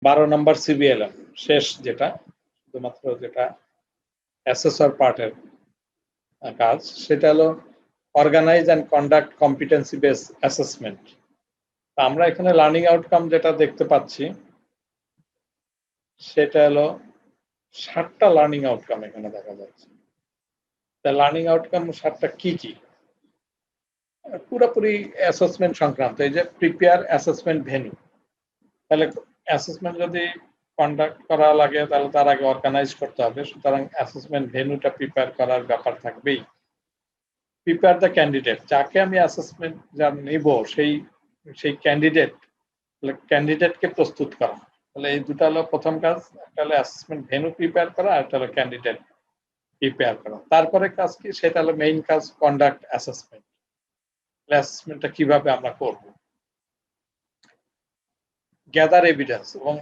12 নম্বর সিবিএলএম শেষ যেটা শুধুমাত্র যেটা অ্যাসেসর পার্টের কাজ সেটা হলো organise and conduct competency base assessment. আমরা এখানে লার্নিং আউটকাম যেটা দেখতে পাচ্ছি সেটা হলো 7টা লার্নিং আউটকাম এখানে দেখা যাচ্ছে। তা লার্নিং আউটকাম 7টা কি কি? পুরোপুরি অ্যাসেসমেন্ট সংক্রান্ত। এই যে প্রিপেয়ার অ্যাসেসমেন্ট ভেন্যু, তাহলে অ্যাসেসমেন্ট যদি কন্ডাক্ট করা লাগে তাহলে তার আগে অর্গানাইজ করতে হবে, সুতরাং অ্যাসেসমেন্ট ভেন্যুটা প্রিপেয়ার করার ব্যাপার থাকবেই। প্রিপেয়ার দ্য ক্যান্ডিডেট, যাকে আমি অ্যাসেসমেন্ট যা নিব সেই ক্যান্ডিডেটকে প্রস্তুত করা। তাহলে এই দুটো হলো প্রথম কাজ, একটা হলো অ্যাসেসমেন্ট ভেন্যু প্রিপেয়ার করা, আর একটা হলো ক্যান্ডিডেট প্রিপেয়ার করা। তারপরে কাজ কি? সেটা হলো মেইন কাজ, কন্ডাক্ট অ্যাসেসমেন্ট। অ্যাসেসমেন্টটা কিভাবে আমরা করব? গ্যাদার এভিডেন্স, এবং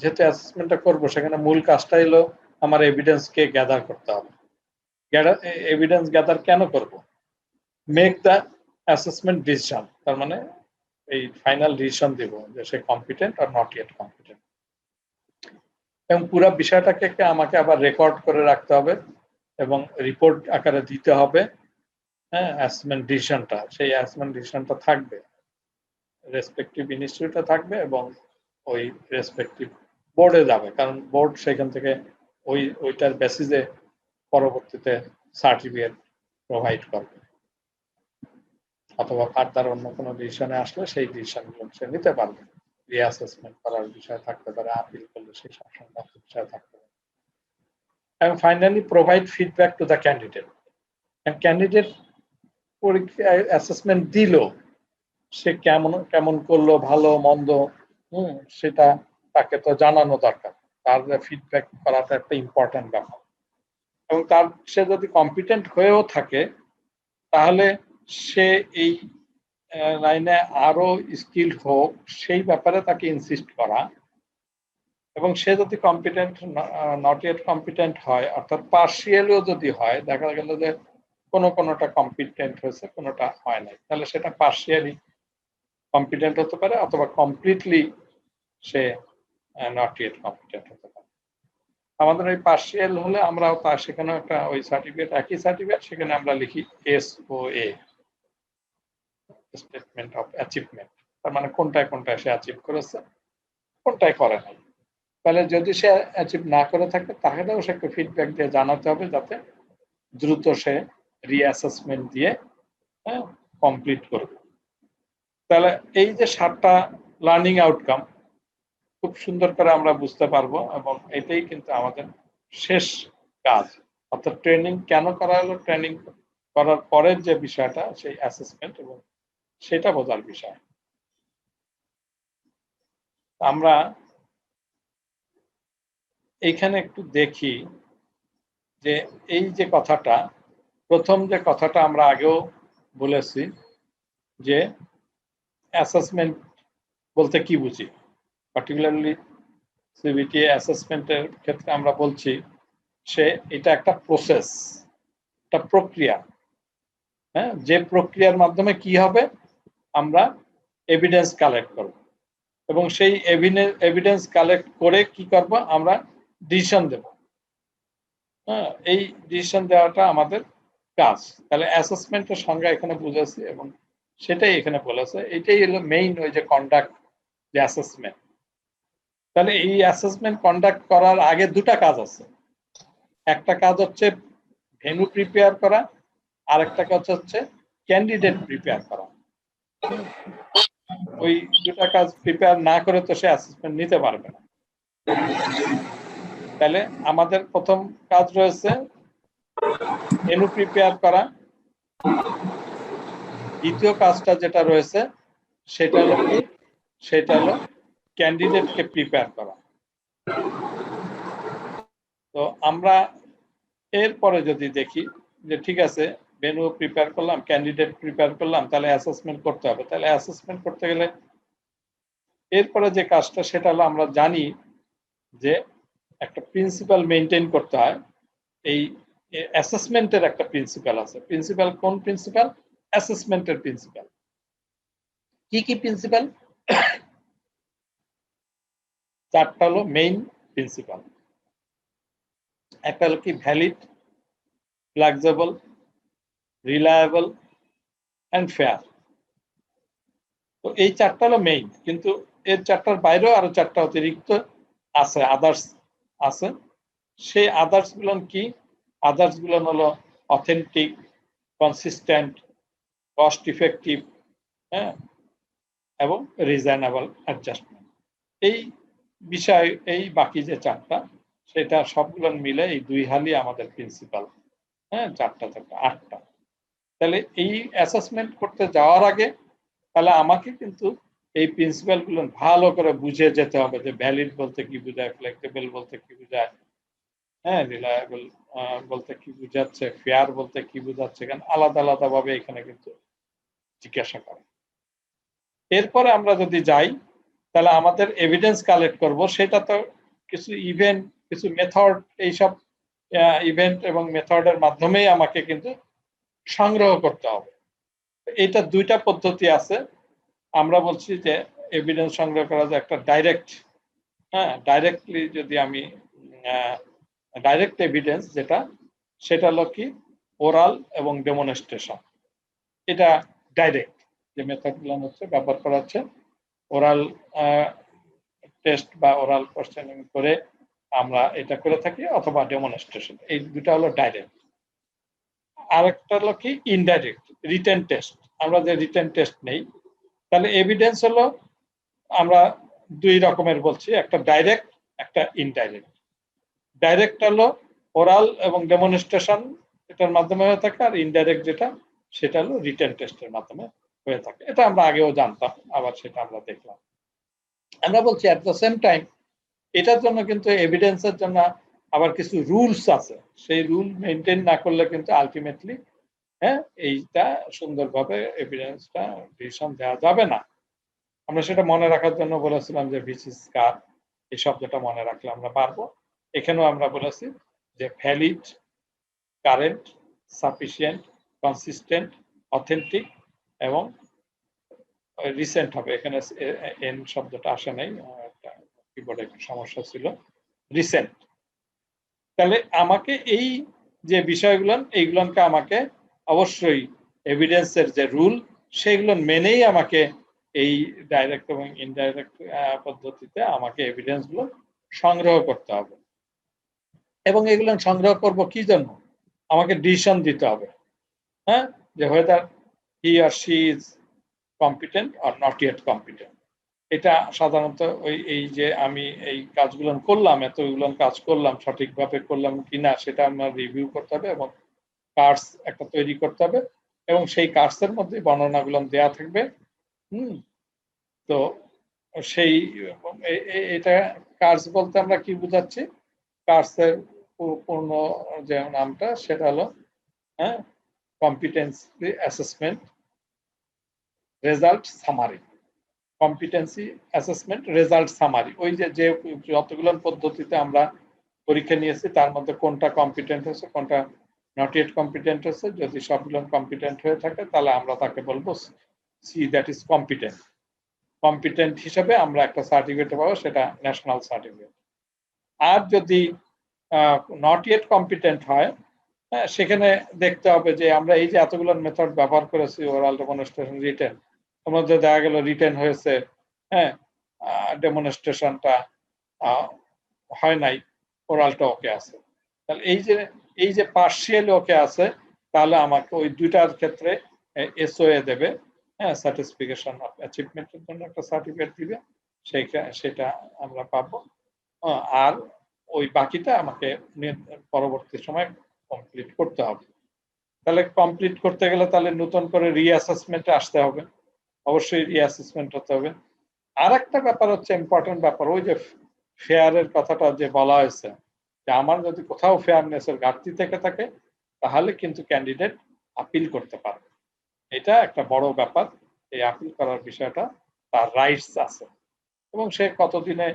যেহেতু অ্যাসেসমেন্টটা করব সেখানে মূল কাজটাই হলো আমার এভিডেন্সকে গ্যাদার করতে হবে। এভিডেন্স গ্যাদার কেন করব? মেক দ্য অ্যাসেসমেন্ট ডিসিশন, তার মানে এই ফাইনাল ডিসিশন দেব যে সে কম্পিটেন্ট আর নট ইয়েট কম্পিটেন্ট। এবং পুরো বিষয়টাকে আমাকে আবার রেকর্ড করে রাখতে হবে এবং রিপোর্ট আকারে দিতে হবে। হ্যাঁ, অ্যাসেসমেন্ট ডিসিশনটা, সেই অ্যাসেসমেন্ট ডিসিশনটা থাকবে রেসপেক্টিভ ইনস্টিটিউটে থাকবে এবং ওই রেসপেক্টিভ বোর্ডে যাবে, কারণ বোর্ড সেখান থেকে ওইটার বেসিসে পরবর্তীতে সার্টিফিকেট প্রোভাইড করবে, অথবা ফার্দার অন্য কোনো ডিসিশনে আসলে সেই ডিসিশনগুলো সে নিতে পারবে। রিঅ্যাসেসমেন্ট করার বিষয় থাকতে পারে, আপিল করলে সেই সব সংক্রান্ত বিষয় থাকতে পারে। এবং finally provide feedback to the candidate. Candidate পরীক্ষায় অ্যাসেসমেন্ট দিল, সে কেমন করলো, ভালো মন্দ, সেটা তাকে তো জানানো দরকার। তার ফিডব্যাক করাটা একটা ইম্পর্টেন্ট ব্যাপার। এবং সে যদি কম্পিটেন্ট হয়েও থাকে তাহলে সে এই লাইনে আরো স্কিলড হোক সেই ব্যাপারে তাকে ইনসিস্ট করা। এবং সে যদি কম্পিটেন্ট নট ইয়েট কম্পিটেন্ট হয়, অর্থাৎ পার্শিয়ালিও যদি হয়, দেখা গেল যে কোনোটা কম্পিটেন্ট হয়েছে কোনোটা হয় নাই, তাহলে সেটা পার্শিয়ালি কম্পিটেন্ট হতে পারে অথবা completely say not yet competent হতে পারে। আমাদের ওই পার্শিয়াল হলে আমরাও সেখানে একটা ওই সার্টিফিকেট, একই সার্টিফিকেট, সেখানে আমরা লিখি SOA, স্টেটমেন্ট অফ অ্যাচিভমেন্ট, তার মানে কোনটায় সে অ্যাচিভ করেছে, কোনটায় করে নাই। তাহলে যদি সে অ্যাচিভ না করে থাকে তাহলেও সে একটা ফিডব্যাক দিয়ে জানাতে হবে, যাতে দ্রুত সে রিঅ্যাসেসমেন্ট দিয়ে কমপ্লিট করবে। তাহলে এই যে 7টা লার্নিং আউটকাম খুব সুন্দর করে আমরা বুঝতে পারবো, এবং এটাই কিন্তু আমাদের শেষ কাজ। অর্থাৎ ট্রেনিং কেন করা হলো, ট্রেনিং করার পরের যে বিষয়টা সেই অ্যাসেসমেন্ট, এবং সেটা বোঝার বিষয়। আমরা এইখানে একটু দেখি যে এই যে কথাটা, প্রথম যে কথাটা আমরা আগেও বলেছি যে অ্যাসেসমেন্ট বলতে কি বুঝি, পার্টিকুলারলি সিবিটি অ্যাসেসমেন্টের ক্ষেত্রে আমরা বলছি এটা একটা প্রসেস, একটা প্রক্রিয়া। হ্যাঁ, যে প্রক্রিয়ার মাধ্যমে কি হবে, আমরা এভিডেন্স কালেক্ট করব এবং সেই এভিডেন্স কালেক্ট করে কি করব, আমরা ডিসিশন দেব। হ্যাঁ, এই ডিসিশন দেওয়াটা আমাদের কাজ। তাহলে অ্যাসেসমেন্টের সংজ্ঞা এখানে বুঝেছি এবং সেটাই এখানে বলেছে, এটাই হলো মেইন ওই যে কন্ডাক্ট যে অ্যাসেসমেন্ট। তাহলে এই অ্যাসেসমেন্ট কন্ডাক্ট করার আগে দুটা কাজ আছে। একটা কাজ হচ্ছে ভেন্যু প্রিপেয়ার করা, আর একটা কাজ হচ্ছে ক্যান্ডিডেট প্রিপেয়ার করা। ওই দুটা কাজ প্রিপেয়ার না করে তো সে অ্যাসেসমেন্ট নিতে পারবে না। তাহলে আমাদের প্রথম কাজ রয়েছে ভেন্যু প্রিপেয়ার করা, দ্বিতীয় কাজটা যেটা রয়েছে সেটা হলো কি, সেটা হলো ক্যান্ডিডেটকে প্রিপেয়ার করা। তো আমরা এরপরে যদি দেখি যে ঠিক আছে, ভেন্যু প্রিপেয়ার করলাম, ক্যান্ডিডেট প্রিপেয়ার করলাম, তাহলে অ্যাসেসমেন্ট করতে হবে। তাহলে অ্যাসেসমেন্ট করতে গেলে এরপরে যে কাজটা সেটা হলো, আমরা জানি যে একটা প্রিন্সিপাল মেনটেন করতে হয়। এই অ্যাসেসমেন্টের একটা প্রিন্সিপাল আছে। প্রিন্সিপাল কোন প্রিন্সিপাল? অ্যাসেসমেন্টের প্রিন্সিপাল। কি কি প্রিন্সিপাল? চারটা হলো মেইন প্রিন্সিপাল। একটা হলো কি valid, flexible, reliable and fair. তো এই চারটা হলো মেইন, কিন্তু এর চারটার বাইরেও আরো চারটা অতিরিক্ত আছে, আদার্স আছে। সেই আদার্স গুলো কি? আদার্স গুলো হলো অথেন্টিক, কনসিস্টেন্ট, কস্ট ইফেক্টিভ, হ্যাঁ, এবং রিজনেবল অ্যাডজাস্টমেন্ট। এই বিষয়, এই বাকি যে চারটা, সেটা সবগুলো মিলে এই দুই হালই আমাদের প্রিন্সিপাল। হ্যাঁ, চারটা আটটা। তাহলে এই অ্যাসেসমেন্ট করতে যাওয়ার আগে তাহলে আমাকে কিন্তু এই প্রিন্সিপাল গুলো ভালো করে বুঝে যেতে হবে, যে ভ্যালিড বলতে কি বোঝায়, ফ্লেক্সিবল বলতে কি বোঝায়, হ্যাঁ, রিলায়েবল বলতে কি বোঝাচ্ছে, ফেয়ার বলতে কি বোঝাচ্ছে, কারণ আলাদা আলাদা ভাবে এখানে কিন্তু জিজ্ঞাসা করে। এরপরে আমরা যদি যাই, তাহলে আমাদের এভিডেন্স কালেক্ট করব, সেটা তো কিছু ইভেন্ট, কিছু মেথড, এইসব ইভেন্ট এবং মেথডের মাধ্যমেই আমাকে কিন্তু সংগ্রহ করতে হবে। এটা দুইটা পদ্ধতি আছে। আমরা বলছি যে এভিডেন্স সংগ্রহ করা যায় একটা ডাইরেক্ট, হ্যাঁ, ডাইরেক্টলি যদি আমি ডাইরেক্ট এভিডেন্স যেটা, সেটা হলো কি ওরাল এবং ডেমনস্ট্রেশন। এটা ডাইরেক্ট যে মেথডগুলো হচ্ছে ব্যবহার করা হচ্ছে, ওরাল টেস্ট বা ওরাল কোশ্চেনিং করে আমরা এটা করে থাকি, অথবা ডেমনস্ট্রেশন। এই দুটা হলো ডাইরেক্ট। আরেকটা হলো কি ইনডাইরেক্ট, রিটেন টেস্ট। আমরা যে রিটেন টেস্ট নেই, তাহলে এভিডেন্স হলো আমরা দুই রকমের বলছি, একটা ডাইরেক্ট, একটা ইনডাইরেক্ট। ডাইরেক্ট হলো ওরাল এবং ডেমনস্ট্রেশন, এটার মাধ্যমে হয়ে থাকে, আর ইনডাইরেক্ট যেটা, সেটা হলো রিটেন টেস্টের মাধ্যমে হয়ে থাকে। এটা আমরা আগেও জানতাম, আবার সেটা আমরা দেখলাম। আমরা বলছি অ্যাট দ্য সেম টাইম এটার জন্য কিন্তু এভিডেন্সের জন্য আবার কিছু রুলস আছে। সেই রুল মেনটেন না করলে কিন্তু আলটিমেটলি, হ্যাঁ, এইটা সুন্দরভাবে এভিডেন্সটা ডিসিশন দেওয়া যাবে না। আমরা সেটা মনে রাখার জন্য বলেছিলাম যে ভিসিস কার, এই শব্দটা মনে রাখলে আমরা পারবো। এখানেও আমরা বলেছি যে valid, current, sufficient, consistent, authentic এবং রিসেন্ট হবে। এখানে এন শব্দটা আসে নাই, কিবোর্ডে একটু সমস্যা ছিল। রিসেন্ট। তাহলে আমাকে এই যে বিষয়গুলো, এইগুলোকে আমাকে অবশ্যই এভিডেন্সের যে রুল, সেগুলো মেনেই আমাকে এই ডাইরেক্ট এবং ইনডাইরেক্ট পদ্ধতিতে আমাকে এভিডেন্স গুলো সংগ্রহ করতে হবে। এবং এগুলো সংগ্রহ করব কি জন্য? আমাকে ডিসিশন দিতে হবে, হ্যাঁ, যে whether he or she is competent or not yet competent। এটা সাধারণত এই যে আমি এই কাজগুলো করলাম, এতগুলো কাজ করলাম, সঠিকভাবে করলাম কিনা সেটা আমার রিভিউ করতে হবে, এবং কার্ডস একটা তৈরি করতে হবে, এবং সেই কার্ডসের মধ্যে বর্ণনাগুলো দেওয়া থাকবে। তো সেই এটা কার্ডস বলতে আমরা কি বোঝাচ্ছি? কার্ডসের পূর্ণ যে নামটা, সেটা হলো, হ্যাঁ, competency assessment result summary. Competency assessment result summary. ওই যে যতগুলো পদ্ধতিতে আমরা পরীক্ষা নিয়েছি, তার মধ্যে কোনটা কম্পিটেন্ট হয়েছে, কোনটা নট ইয়েট কম্পিটেন্ট হয়েছে। যদি সবগুলো কম্পিটেন্ট হয়ে থাকে, তাহলে আমরা তাকে বলবো see that is competent. Competent হিসেবে আমরা একটা সার্টিফিকেট পাবো, সেটা ন্যাশনাল সার্টিফিকেট। আর যদি নট ইয়েট কম্পিটেন্ট হয়, হ্যাঁ, সেখানে দেখতে হবে যে আমরা এই যে এতগুলো মেথড ব্যবহার করেছি, ওরাল, ডেমনস্ট্রেশন, রিটেন, তার মধ্যে দেখা গেল রিটেন হয়েছে, হ্যাঁ, ডেমনস্ট্রেশনটা হয় নাই, ওরালটা ওকে আছে। তাহলে এই যে পার্শিয়াল ওকে আছে, তাহলে আমাকে ওই দুইটার ক্ষেত্রে এসওএ দেবে, হ্যাঁ, সার্টিফিকেশন অফ অ্যাচিভমেন্টের জন্য একটা সার্টিফিকেট দিবে, সেটা আমরা পাবো। আর ওই বাকিটা আমাকে পরবর্তী সময় কমপ্লিট করতে হবে। তাহলে কমপ্লিট করতে গেলে তাহলে নতুন করে রিঅ্যাসেসমেন্টে আসতে হবে, অবশ্যই রিঅ্যাসেসমেন্ট হতে হবে। আর একটা ব্যাপার হচ্ছে ইম্পর্টেন্ট ব্যাপার, ওই যে ফেয়ারের কথাটা যে বলা হয়েছে, যে আমার যদি কোথাও ফেয়ারনেসের ঘাটতি থেকে থাকে, তাহলে কিন্তু ক্যান্ডিডেট আপিল করতে পারবে। এটা একটা বড় ব্যাপার। এই আপিল করার বিষয়টা, তার রাইটস আছে, এবং সে কতদিনে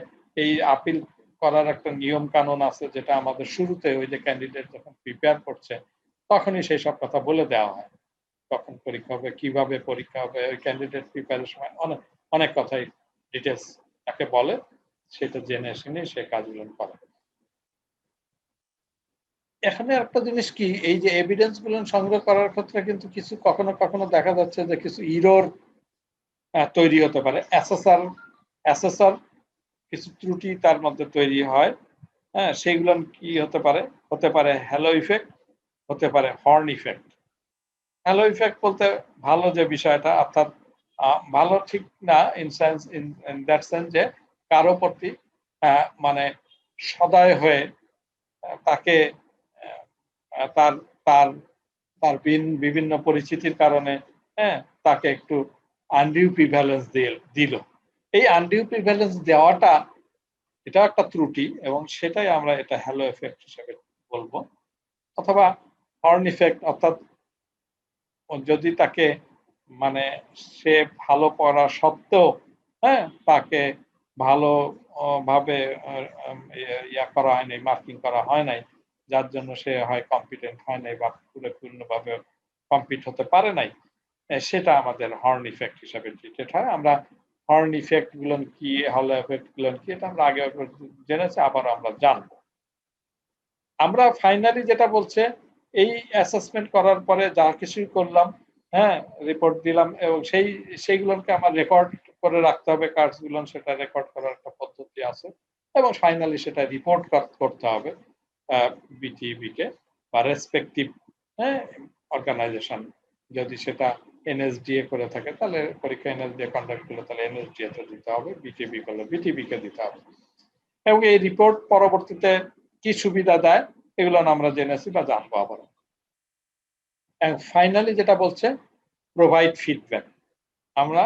এই আপিল করার একটা নিয়ম কানুন আছে, যেটা আমাদের শুরুতে ওই যে ক্যান্ডিডেট যখন প্রিপেয়ার করছে, তখনই সেই সব কথা বলে দেওয়া হয়। কখন পরীক্ষা হবে, কিভাবে পরীক্ষা হবে, ওই ক্যান্ডিডেট প্রিপেয়ারের সময় অনেক অনেক কথাই ডিটেলস তাকে বলে, সেটা জেনে শুনে সে কাজগুলো করে। এখানে একটা জিনিস কি, এই যে এভিডেন্স গুলো সংগ্রহ করার ক্ষেত্রে কিন্তু কিছু কখনো কখনো দেখা যাচ্ছে যে কিছু ইরর তৈরি হতে পারে। অ্যাসেসর কিছু ত্রুটি তার মধ্যে তৈরি হয়। হ্যাঁ, সেগুলো কি হতে পারে? হতে পারে হ্যালো ইফেক্ট, হতে পারে হর্ন ইফেক্ট। হ্যালো ইফেক্ট বলতে ভালো যে বিষয়টা, অর্থাৎ ভালো ঠিক না ইন দ্যাট সেন্স যে কারো প্রতি মানে সদয় হয়ে তাকে তার তার তার বিভিন্ন পরিস্থিতির কারণে হ্যাঁ তাকে একটু আনডিউ প্রিভ্যালেন্স দিল। এই আনডিউ প্রিভ্যালেন্স দেওয়াটা এটা একটা ত্রুটি, এবং সেটাই আমরা এটা হ্যালো এফেক্ট হিসেবে বলবো। অথবা হর্ন ইফেক্ট, অর্থাৎ যদি তাকে মানে সে ভালো পড়া সত্ত্বেও হ্যাঁ তাকে ভালো ভাবে ইয়া করা হয় নাই, মার্কিং করা হয় নাই, যার জন্য সে হয় কম্পিটেন্ট হয় নাই বা পূর্ণভাবে কম্পিট হতে পারে নাই, সেটা আমাদের হর্ন ইফেক্ট হিসাবে ট্রিটেড হয়। আমরা হর্ন ইফেক্ট গুলো কি, হলো এফেক্ট গুলো কি, এটা আমরা আগে জেনেছি, আবার আমরা জানবো। আমরা ফাইনালি যেটা বলছে, এই অ্যাসেসমেন্ট করার পরে যা কিছুই করলাম, হ্যাঁ রিপোর্ট দিলাম, এবং সেইগুলোকে আমার রেকর্ড করে রাখতে হবে কার্ডসগুলো, সেটা রেকর্ড করার একটা পদ্ধতি আছে, এবং ফাইনালি সেটা রিপোর্ট করতে হবে বিটিবি কে বা রেসপেক্টিভ হ্যাঁ অর্গানাইজেশন। যদি সেটা এনএসডিএ করে থাকে তাহলে পরীক্ষা এনএসডিএ কন্ডাক্ট করলে তাহলে এনএসডিএ তে দিতে হবে, বিটিবি করলে বিটিবি কে দিতে হবে। এবং এই রিপোর্ট পরবর্তীতে কি সুবিধা দেয় এগুলো আমরা জেনেছি বা জানবো আবার। ফাইনালি যেটা বলছে প্রোভাইড ফিডব্যাক। আমরা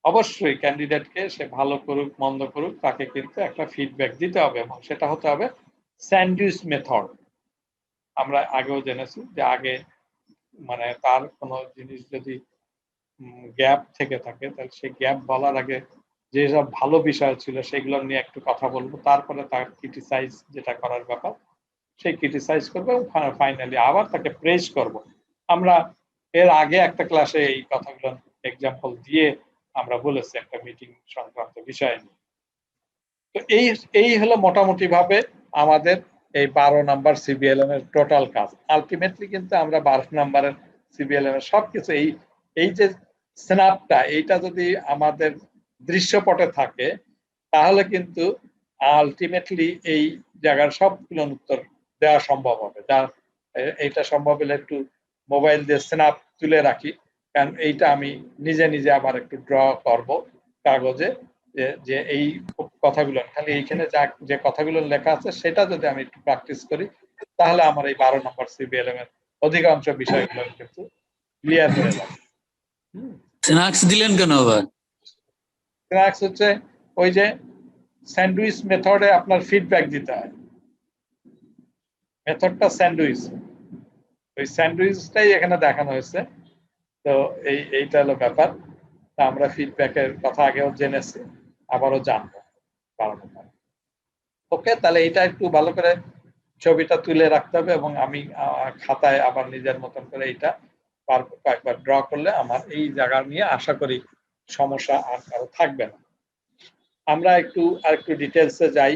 অবশ্যই ক্যান্ডিডেটকে সে ভালো করুক মন্দ করুক তাকে কিন্তু একটা ফিডব্যাক দিতে হবে, এবং সেটা হতে হবে স্যান্ডউইচ মেথড। আমরা আগেও জেনেছি যে আগে মানে তার কোনো জিনিস যদি গ্যাপ থেকে থাকে তাহলে সেই গ্যাপ বলার আগে যেসব ভালো বিষয় ছিল সেগুলো নিয়ে একটু কথা বলবো, তারপরে তার ক্রিটিসাইজ যেটা করার ব্যাপার সেই ক্রিটিসাইজ করবো, এবং ফাইনালি আবার তাকে প্রেজ করব। আমরা এর আগে একটা ক্লাসে এই কথাগুলো এক্সাম্পল দিয়ে আমরা বলেছি একটা মিটিং সংক্রান্ত বিষয় নিয়ে। তো এই হলো মোটামুটি ভাবে আমাদের এই 12 নাম্বার সিবিএলএম এর টোটাল কাজ। আলটিমেটলি কিন্তু আমরা 12 নাম্বারের সিবিএলএম এর সবকিছু এই যে স্ন্যাপটা, এইটা যদি আমাদের দৃশ্যপটে থাকে তাহলে কিন্তু আলটিমেটলি এই জায়গার সবগুলো উত্তর দেওয়া সম্ভব হবে। এইটা সম্ভব হলে একটু মোবাইল দিয়ে স্ন্যাপ তুলে রাখি, কারণ এইটা আমি নিজে নিজে আবার একটু ড্র করব কাগজে, যে এই কথাগুলো খালি এইখানে যে কথাগুলো লেখা আছে সেটা যদি আমি একটু প্র্যাকটিস করি তাহলে আমার এই 12 নম্বর সিবিএলএম এর অধিকাংশ বিষয়গুলো কিন্তু ক্লিয়ার হয়ে যাবে। স্ন্যাক্স দিলেন কেন আবার? স্ন্যাক্স হচ্ছে ওই যে স্যান্ডউইচ মেথডে আপনার ফিডব্যাক দিতে হয়, মেথডটা স্যান্ডউইচ, ওই স্যান্ডউইচটাই এখানে দেখানো হয়েছে। তো এইটা হলো ব্যাপার। আমরা ফিডব্যাকের কথা আগেও জেনেছি, আবারও জানবো। ওকে, তাহলে এটা একটু ভালো করে ছবিটা তুলে রাখতে হবে, এবং আমি খাতায় আবার নিজের মতন করে এটা কয়েকবার ড্র করলে আমার এই জায়গা নিয়ে আশা করি সমস্যা আর কারো থাকবে না। আমরা আরেকটু ডিটেলসে যাই।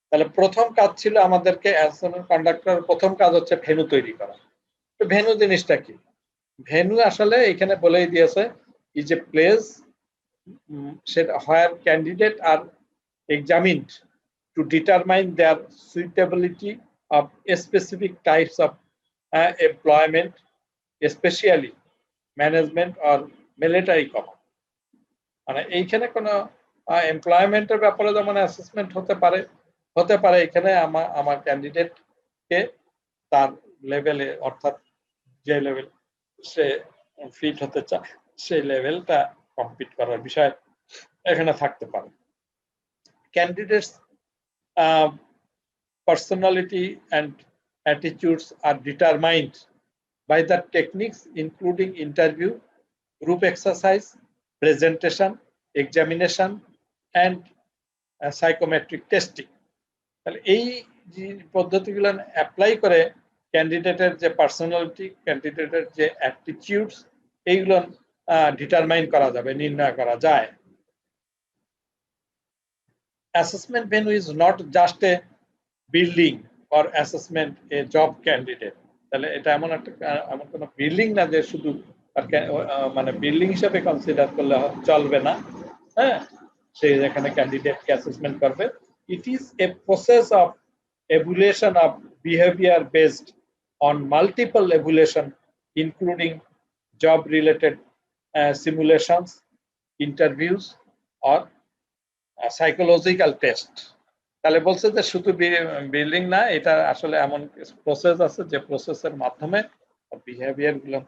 তাহলে প্রথম কাজ ছিল আমাদেরকে অ্যাসেসমেন্ট কন্ডাক্টর প্রথম কাজ হচ্ছে ভেন্যু তৈরি করা। তো ভেন্যু জিনিসটা কি? ভেন্যু আসলে এখানে বলেই দিয়েছে ইজ এ প্লেস সেটা where candidate are examined to determine their suitability of specific types of employment, especially management or military command. মানে এইখানে কোনো এমপ্লয়মেন্টের ব্যাপারে যেমন অ্যাসেসমেন্ট হতে পারে এখানে আমার ক্যান্ডিডেটকে তার লেভেলে, অর্থাৎ যে লেভেল সে ফিট হতে চায় সেই লেভেলটা কমপ্লিট করার বিষয় এখানে থাকতে পারে। Candidates personality and attitudes are determined by the techniques including interview, group exercise, presentation, examination and psychometric testing. তাহলে এই যে পদ্ধতিগুলো অ্যাপ্লাই করে ক্যান্ডিডেটের যে পার্সোনালিটি, ক্যান্ডিডেটের যে অ্যাটিটিউডস, এইগুলো ডিটারমাইন করা যাবে, নির্ণয় করা যায়। assessment venue is not just a building or assessment a job candidate. তাহলে এটা এমন কোনো বিল্ডিং না যে শুধু মানে বিল্ডিং হিসেবে কনসিডার করলে চলবে না, হ্যাঁ, সে যেখানে ক্যান্ডিডেটকে অ্যাসেসমেন্ট করবে। It is a process of evaluation of behavior based on multiple evaluation including job related simulations, interviews or psychological test. তাহলে বলছে যে শুধু বিল্ডিং না, এটা আসলে এমন প্রসেস আছে যে প্রসেসের মাধ্যমে বিহেভিয়ার গুলো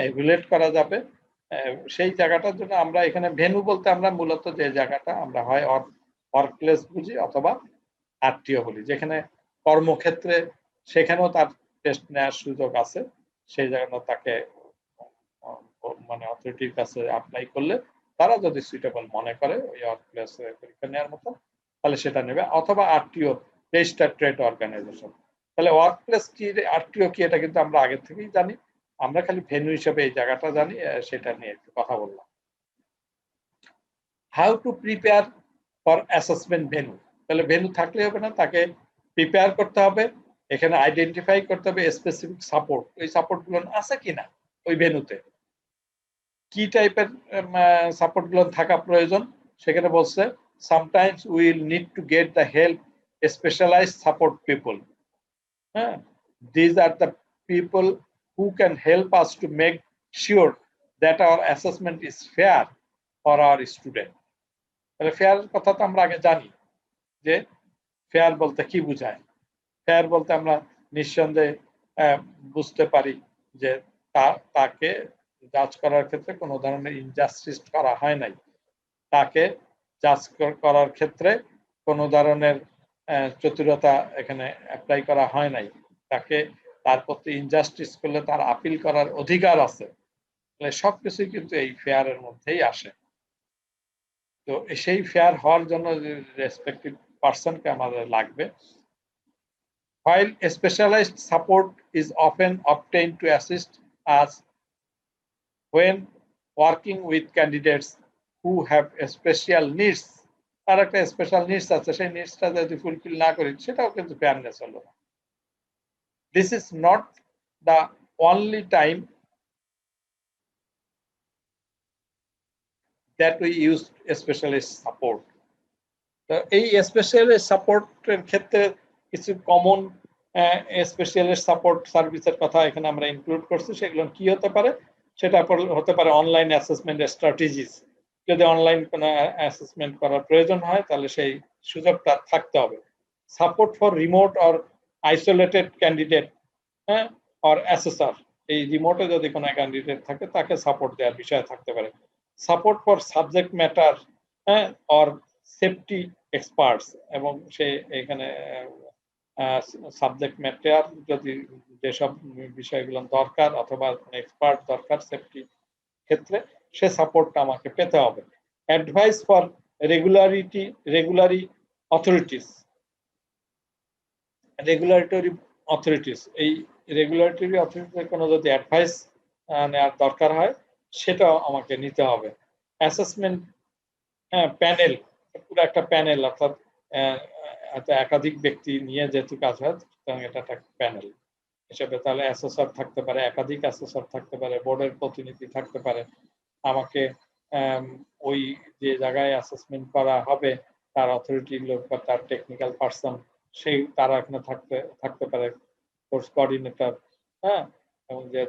এভালুয়েট করা যাবে। সেই জায়গাটার জন্য আমরা এখানে ভেন্যু বলতে আমরা মূলত যে জায়গাটা আমরা হয় ওয়ার্ক প্লেস বুঝি অথবা আরটিও বলি, যেখানে কর্মক্ষেত্রে সেখানেও তার টেস্ট নেওয়ার সুযোগ আছে, সেই জায়গাটা তাকে মানে অথরিটির কাছে অ্যাপ্লাই করলে তারা যদি সুইটেবল মনে করে ওই ওয়ার্ক প্লেসে পরীক্ষা নেওয়ার মতো, তাহলে সেটা নেবে। অথবা আরটিও, রেজিস্টার্ড ট্রেড অর্গানাইজেশন। তাহলে ওয়ার্ক প্লেস কি, আরটিও কি, এটা কিন্তু আমরা আগে থেকেই জানি, আমরা খালি ভেন্যু হিসেবে এই জায়গাটা জানি, সেটা নিয়ে একটু কথা বললাম। How to prepare for assessment venue. তাহলে ভেন্যু থাকলে হবে না, তাকে প্রিপেয়ার করতে হবে, এখানে আইডেন্টিফাই করতে হবে স্পেসিফিক সাপোর্ট, ওই সাপোর্ট গুলো আছে কিনা ওই ভেন্যুতে, কি টাইপের সাপোর্ট গুলো থাকা প্রয়োজন। সেখানে বলছে sometimes we will need to get the help specialized support people. These are the people who can help us to make sure that our assessment is fair for our student. তাহলে fair কথা তো আমরা আগে জানি যে fair বলতে কি বোঝায়। ফেয়ার বলতে আমরা নিঃসন্দেহে বুঝতে পারি যে তাকে জাজ করার ক্ষেত্রে কোনো ধরনের ইনজাস্টিস করা হয় নাই, তাকে জাজ করার ক্ষেত্রে কোনো ধরনের চতুরতা এখানে অ্যাপ্লাই করা হয় নাই, তাকে তার প্রতি ইনজাস্টিস করলে তার আপিল করার অধিকার আছে। তাহলে সবকিছুই কিন্তু এই ফেয়ারের মধ্যেই আসে। তো সেই ফেয়ার হওয়ার জন্য রেসপেক্টিভ পার্সনকে আমাদের লাগবে। While a specialized support is often obtained to assist us when working with candidates who have a special needs, তার একটা স্পেশাল নিডস আছে, সেই নিডসটা যদি ফুলফিল না করি সেটাও কিন্তু ফেয়ারনেস হলো না। This is not the only time that we use a specialist support. তো এই স্পেশালিস্ট সাপোর্টের ক্ষেত্রে কিছু কমন স্পেশালিস্ট সাপোর্ট সার্ভিসের কথা এখানে আমরা ইনক্লুড করছি। সেগুলো কি হতে পারে? সেটা হতে পারে অনলাইন অ্যাসেসমেন্ট স্ট্র্যাটেজিস। যদি অনলাইন কোনো অ্যাসেসমেন্ট করার প্রয়োজন হয় তাহলে সেই সুযোগটা থাকতে হবে। Support for remote or isolated candidate or assessor, এই রিমোটে যদি কোনো ক্যান্ডিডেট থাকে তাকে সাপোর্ট দেওয়ার বিষয় থাকতে পারে। Support for subject matter or safety experts, এবং সে এখানে সাবজেক্ট ম্যাটার যদি যেসব বিষয়গুলো দরকার অথবা এক্সপার্ট দরকার সেফটি ক্ষেত্রে, সে সাপোর্টটা আমাকে পেতে হবে। Advice for regularly authorities, regulatory authorities, এই রেগুলেটরি অথরিটির কোনো যদি অ্যাডভাইস নেওয়ার দরকার হয় সেটাও আমাকে নিতে হবে। অ্যাসেসমেন্ট প্যানেল, পুরো একটা প্যানেল, অর্থাৎ একাধিক ব্যক্তি নিয়ে যেহেতু কাজ হয় এটা একটা প্যানেল হিসেবে, তাহলে অ্যাসেসর থাকতে পারে, একাধিক অ্যাসেসর থাকতে পারে, বোর্ডের প্রতিনিধি থাকতে পারে। আমাকে ওই যে জায়গায় অ্যাসেসমেন্ট করা হবে তার অথরিটির লোক বা তার টেকনিক্যাল পার্সন, সেই তারা এখানে থাকতে পারে, কোর্স কোঅর্ডিনেটর, এবং যে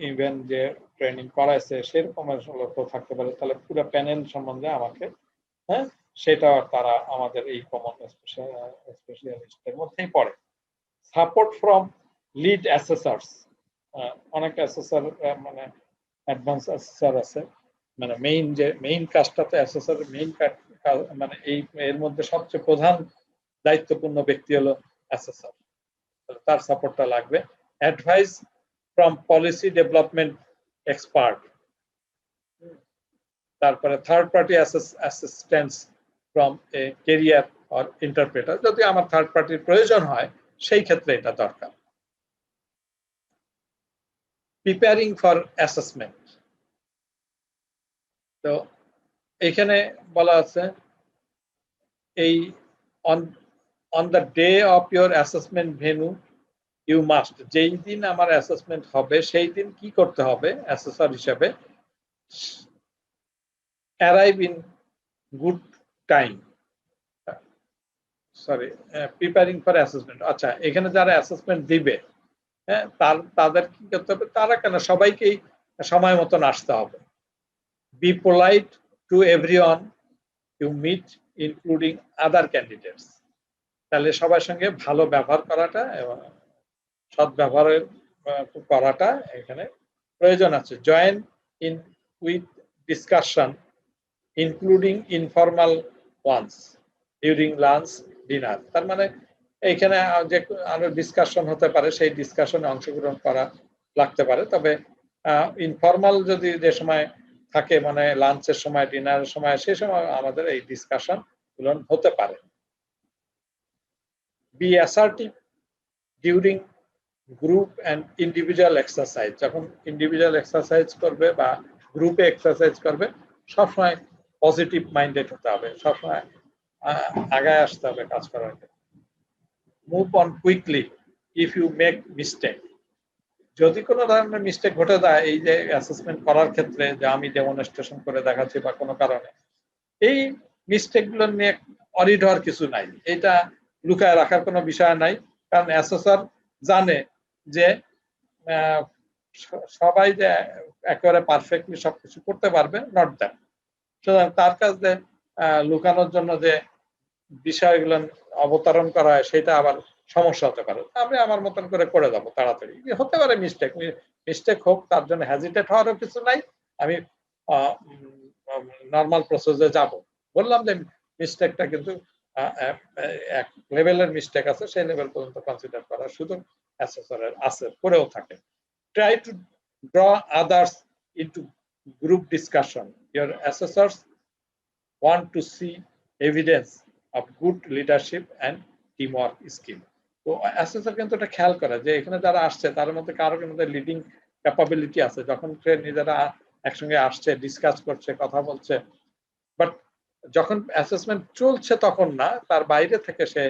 ইভেন যে ট্রেনিং করাইছে সেরকম লোক থাকতে পারে। তাহলে পুরো প্যানেল সম্বন্ধে আমাকে সেটা তারা আমাদের এই কমন স্পেশালিস্টের মধ্যেই পড়ে। সাপোর্ট ফ্রম লিড অ্যাসেসর্স, অনেক অ্যাসেসর মানে অ্যাডভান্স অ্যাসেসর আছে, মানে মেইন কাজটা তো অ্যাসেসরের মেইন কাজ, মানে এই এর মধ্যে সবচেয়ে প্রধান দায়িত্বপূর্ণ ব্যক্তি হলো অ্যাসেসর, তার সাপোর্টটা লাগবে। Advice from policy development expert, তারপরে third party assistance from a career or interpreter, যদি আমার থার্ড পার্টির প্রয়োজন হয় সেই ক্ষেত্রে এটা দরকার। প্রিপেয়ারিং ফর অ্যাসেসমেন্ট, তো এখানে বলা আছে এই on the day of your assessment venue you must, যেই দিন আমার অ্যাসেসমেন্ট হবে সেই দিন কি করতে হবে অ্যাসেসর হিসেবে, arrive in good time, sorry preparing for assessment. আচ্ছা, এখানে যারা অ্যাসেসমেন্ট দিবে, হ্যাঁ, তাদের কি করতে হবে, তারা কেন সবাইকেই সময় মতন আসতে হবে। Be polite to everyone you meet including other candidates, তাহলে সবার সঙ্গে ভালো ব্যবহার করাটা এবং সৎ ব্যবহারের করাটা এখানে প্রয়োজন আছে। Join in with discussion including informal ones during lunch dinner, তার মানে এইখানে যে আরো ডিসকাশন হতে পারে সেই ডিসকাশনে অংশগ্রহণ করা লাগতে পারে, তবে ইনফর্মাল যদি যে সময় থাকে মানে লাঞ্চের সময় ডিনারের সময় সেই সময় আমাদের এই ডিসকাশন গুলো হতে পারে। B assertive during group and individual exercise, যখন ইন্ডিভিজুয়াল এক্সারসাইজ করবে বা গ্রুপে এক্সারসাইজ করবে সবসময় পজিটিভ মাইন্ডেড হতে হবে, সবসময় আগায় আসতে হবে কাজ করার ক্ষেত্রে। Move on quickly if you make mistake, যদি কোনো ধরনের মিস্টেক ঘটে যায় এই যে অ্যাসেসমেন্ট করার ক্ষেত্রে, যে আমি ডেমনস্ট্রেশন করে দেখাচ্ছি বা কোনো কারণে, এই মিস্টেক গুলো নিয়ে অরিড হওয়ার কিছু নাই, এটা লুকায় রাখার কোনো বিষয় নাই, কারণ অ্যাসেসর জানে যে সবাই যে একেবারে পারফেক্টলি সবকিছু করতে পারবে, নট দ্যাট। সুতরাং তার কাছে লুকানোর জন্য যে বিষয়গুলো অবতারণ করা হয় সেটা আবার সমস্যা হতে পারে, আমি আমার মতন করে যাবো তাড়াতাড়ি, হতে পারে মিস্টেক হোক, তার জন্য হেজিটেট হওয়ারও কিছু নাই, আমি নর্মাল প্রসেসে যাব। বললাম যে মিস্টেকটা কিন্তু এক লেভেলের মিস্টেক আছে, সেই লেভেল পর্যন্ত কনসিডার করার সুযোগ অ্যাসেসরের আছে, করেও থাকে। Try to draw others into group discussion, your assessors want to see evidence of good leadership and teamwork skill. তো অ্যাসেসর কিন্তু এটা খেয়াল করে যে এখানে যারা আসছে তার মধ্যে কারো মধ্যে লিডিং ক্যাপাবিলিটি আছে, যখন সে নিজেরা একসঙ্গে আসছে, ডিসকাস করছে, কথা বলছে, বাট যখন অ্যাসেসমেন্ট চলছে তখন না, তার বাইরে থেকে সে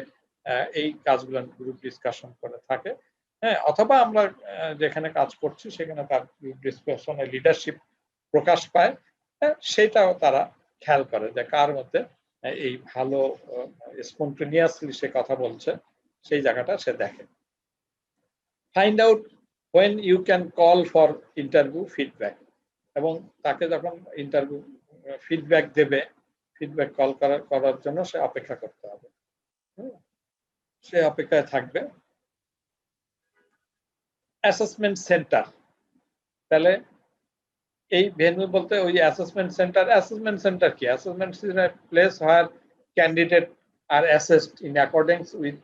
এই কাজগুলো গ্রুপ ডিসকাশন করে থাকে, হ্যাঁ, অথবা আমরা যেখানে কাজ করছি সেখানে তার গ্রুপ ডিসকাশনে লিডারশিপ প্রকাশ পায়, সেটাও তারা খেয়াল করে যে কার মধ্যে এই ভালো স্পন্টেনিয়াসলি সে কথা বলছে, সেই জায়গাটা সে দেখে। Find out when you can call for interview feedback, এবং তাকে যখন ইন্টারভিউ ফিডব্যাক দেবে, ফিডব্যাক কল করার জন্য সে অপেক্ষা করতে হবে, সে অপেক্ষায় থাকবে। অ্যাসেসমেন্ট সেন্টার, তাহলে এই ভেন্যু বলতে ওই অ্যাসেসমেন্ট সেন্টার কি? Assessment is a place where candidate are assessed in accordance with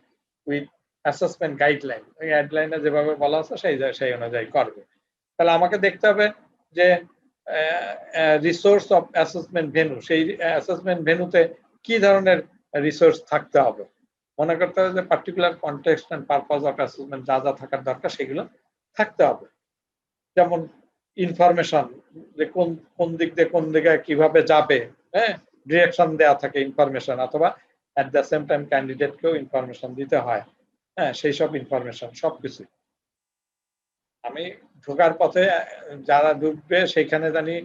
assessment guideline, ওই গাইডলাইনে যেভাবে বলা আছে সেই অনুযায়ী করবে। তাহলে আমাকে দেখতে হবে যে রিসোর্স অফ অ্যাসেসমেন্ট ভেন্যু, সেই অ্যাসেসমেন্ট ভেন্যুতে কি ধরনের রিসোর্স থাকতে হবে। মনে করতে হবে যে particular context and purpose of assessment যা যা থাকার দরকার সেগুলো থাকতে হবে, যেমন ইনফরমেশন, যে কোন দিক দিয়ে কোন দিকে কিভাবে যাবে, হ্যাঁ, ডিরেকশন দেওয়া থাকে ইনফরমেশন, অথবা অ্যাট দ্য সেম টাইম ক্যান্ডিডেটকেও ইনফরমেশন দিতে হয়, হ্যাঁ, সেই সব ইনফরমেশন সবকিছু আমি ঢোকার পথে যারা ঢুকবে সেখানে জানি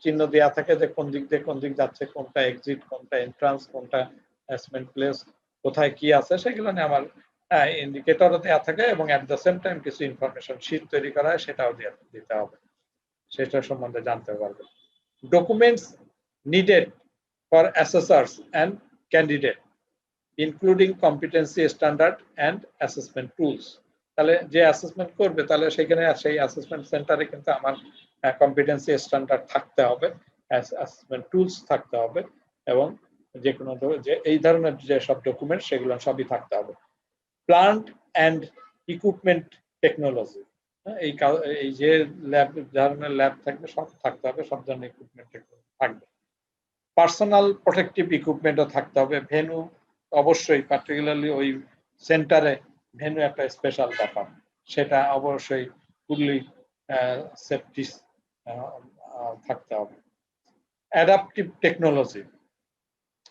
চিহ্ন দেওয়া থাকে যে কোন দিক দিয়ে কোন দিক যাচ্ছে, কোনটা এক্সিট, কোনটা এন্ট্রান্স, কোনটা অ্যাসেসমেন্ট প্লেস, কোথায় কি আছে সেগুলো নিয়ে আমার ইন্ডিকেটরও দেওয়া থাকে, এবং অ্যাট দ্য সেম টাইম কিছু ইনফরমেশন শীট তৈরি করা হয় সেটাও দিতে হবে, সেটা সম্বন্ধে জানতে পারবে। Documents needed for assessors and candidate including competency standard and assessment tools, তাহলে যে অ্যাসেসমেন্ট করবে তাহলে সেখানে সেই অ্যাসেসমেন্ট সেন্টারে কিন্তু আমার কম্পিটেন্সি স্ট্যান্ডার্ড থাকতে হবে, অ্যাসেসমেন্ট টুলস থাকতে হবে, এবং যে কোনো যে এই ধরনের যে সব ডকুমেন্ট সেগুলো সবই থাকতে হবে। প্লান্ট অ্যান্ড ইকুইপমেন্ট টেকনোলজি, এই যে ল্যাব ধরনের ল্যাব থাকবে সব থাকতে হবে, সব ধরনের ইকুইপমেন্ট থাকবে। পার্সোনাল প্রোটেক্টিভ ইকুইপমেন্টও থাকতে হবে। ভেন্যু অবশ্যই, পার্টিকুলারলি ওই সেন্টারে ভেন্যু একটা স্পেশাল ব্যাপার, সেটা অবশ্যই ফুললি সেফটি থাকতে হবে। অ্যাডাপটিভ টেকনোলজি,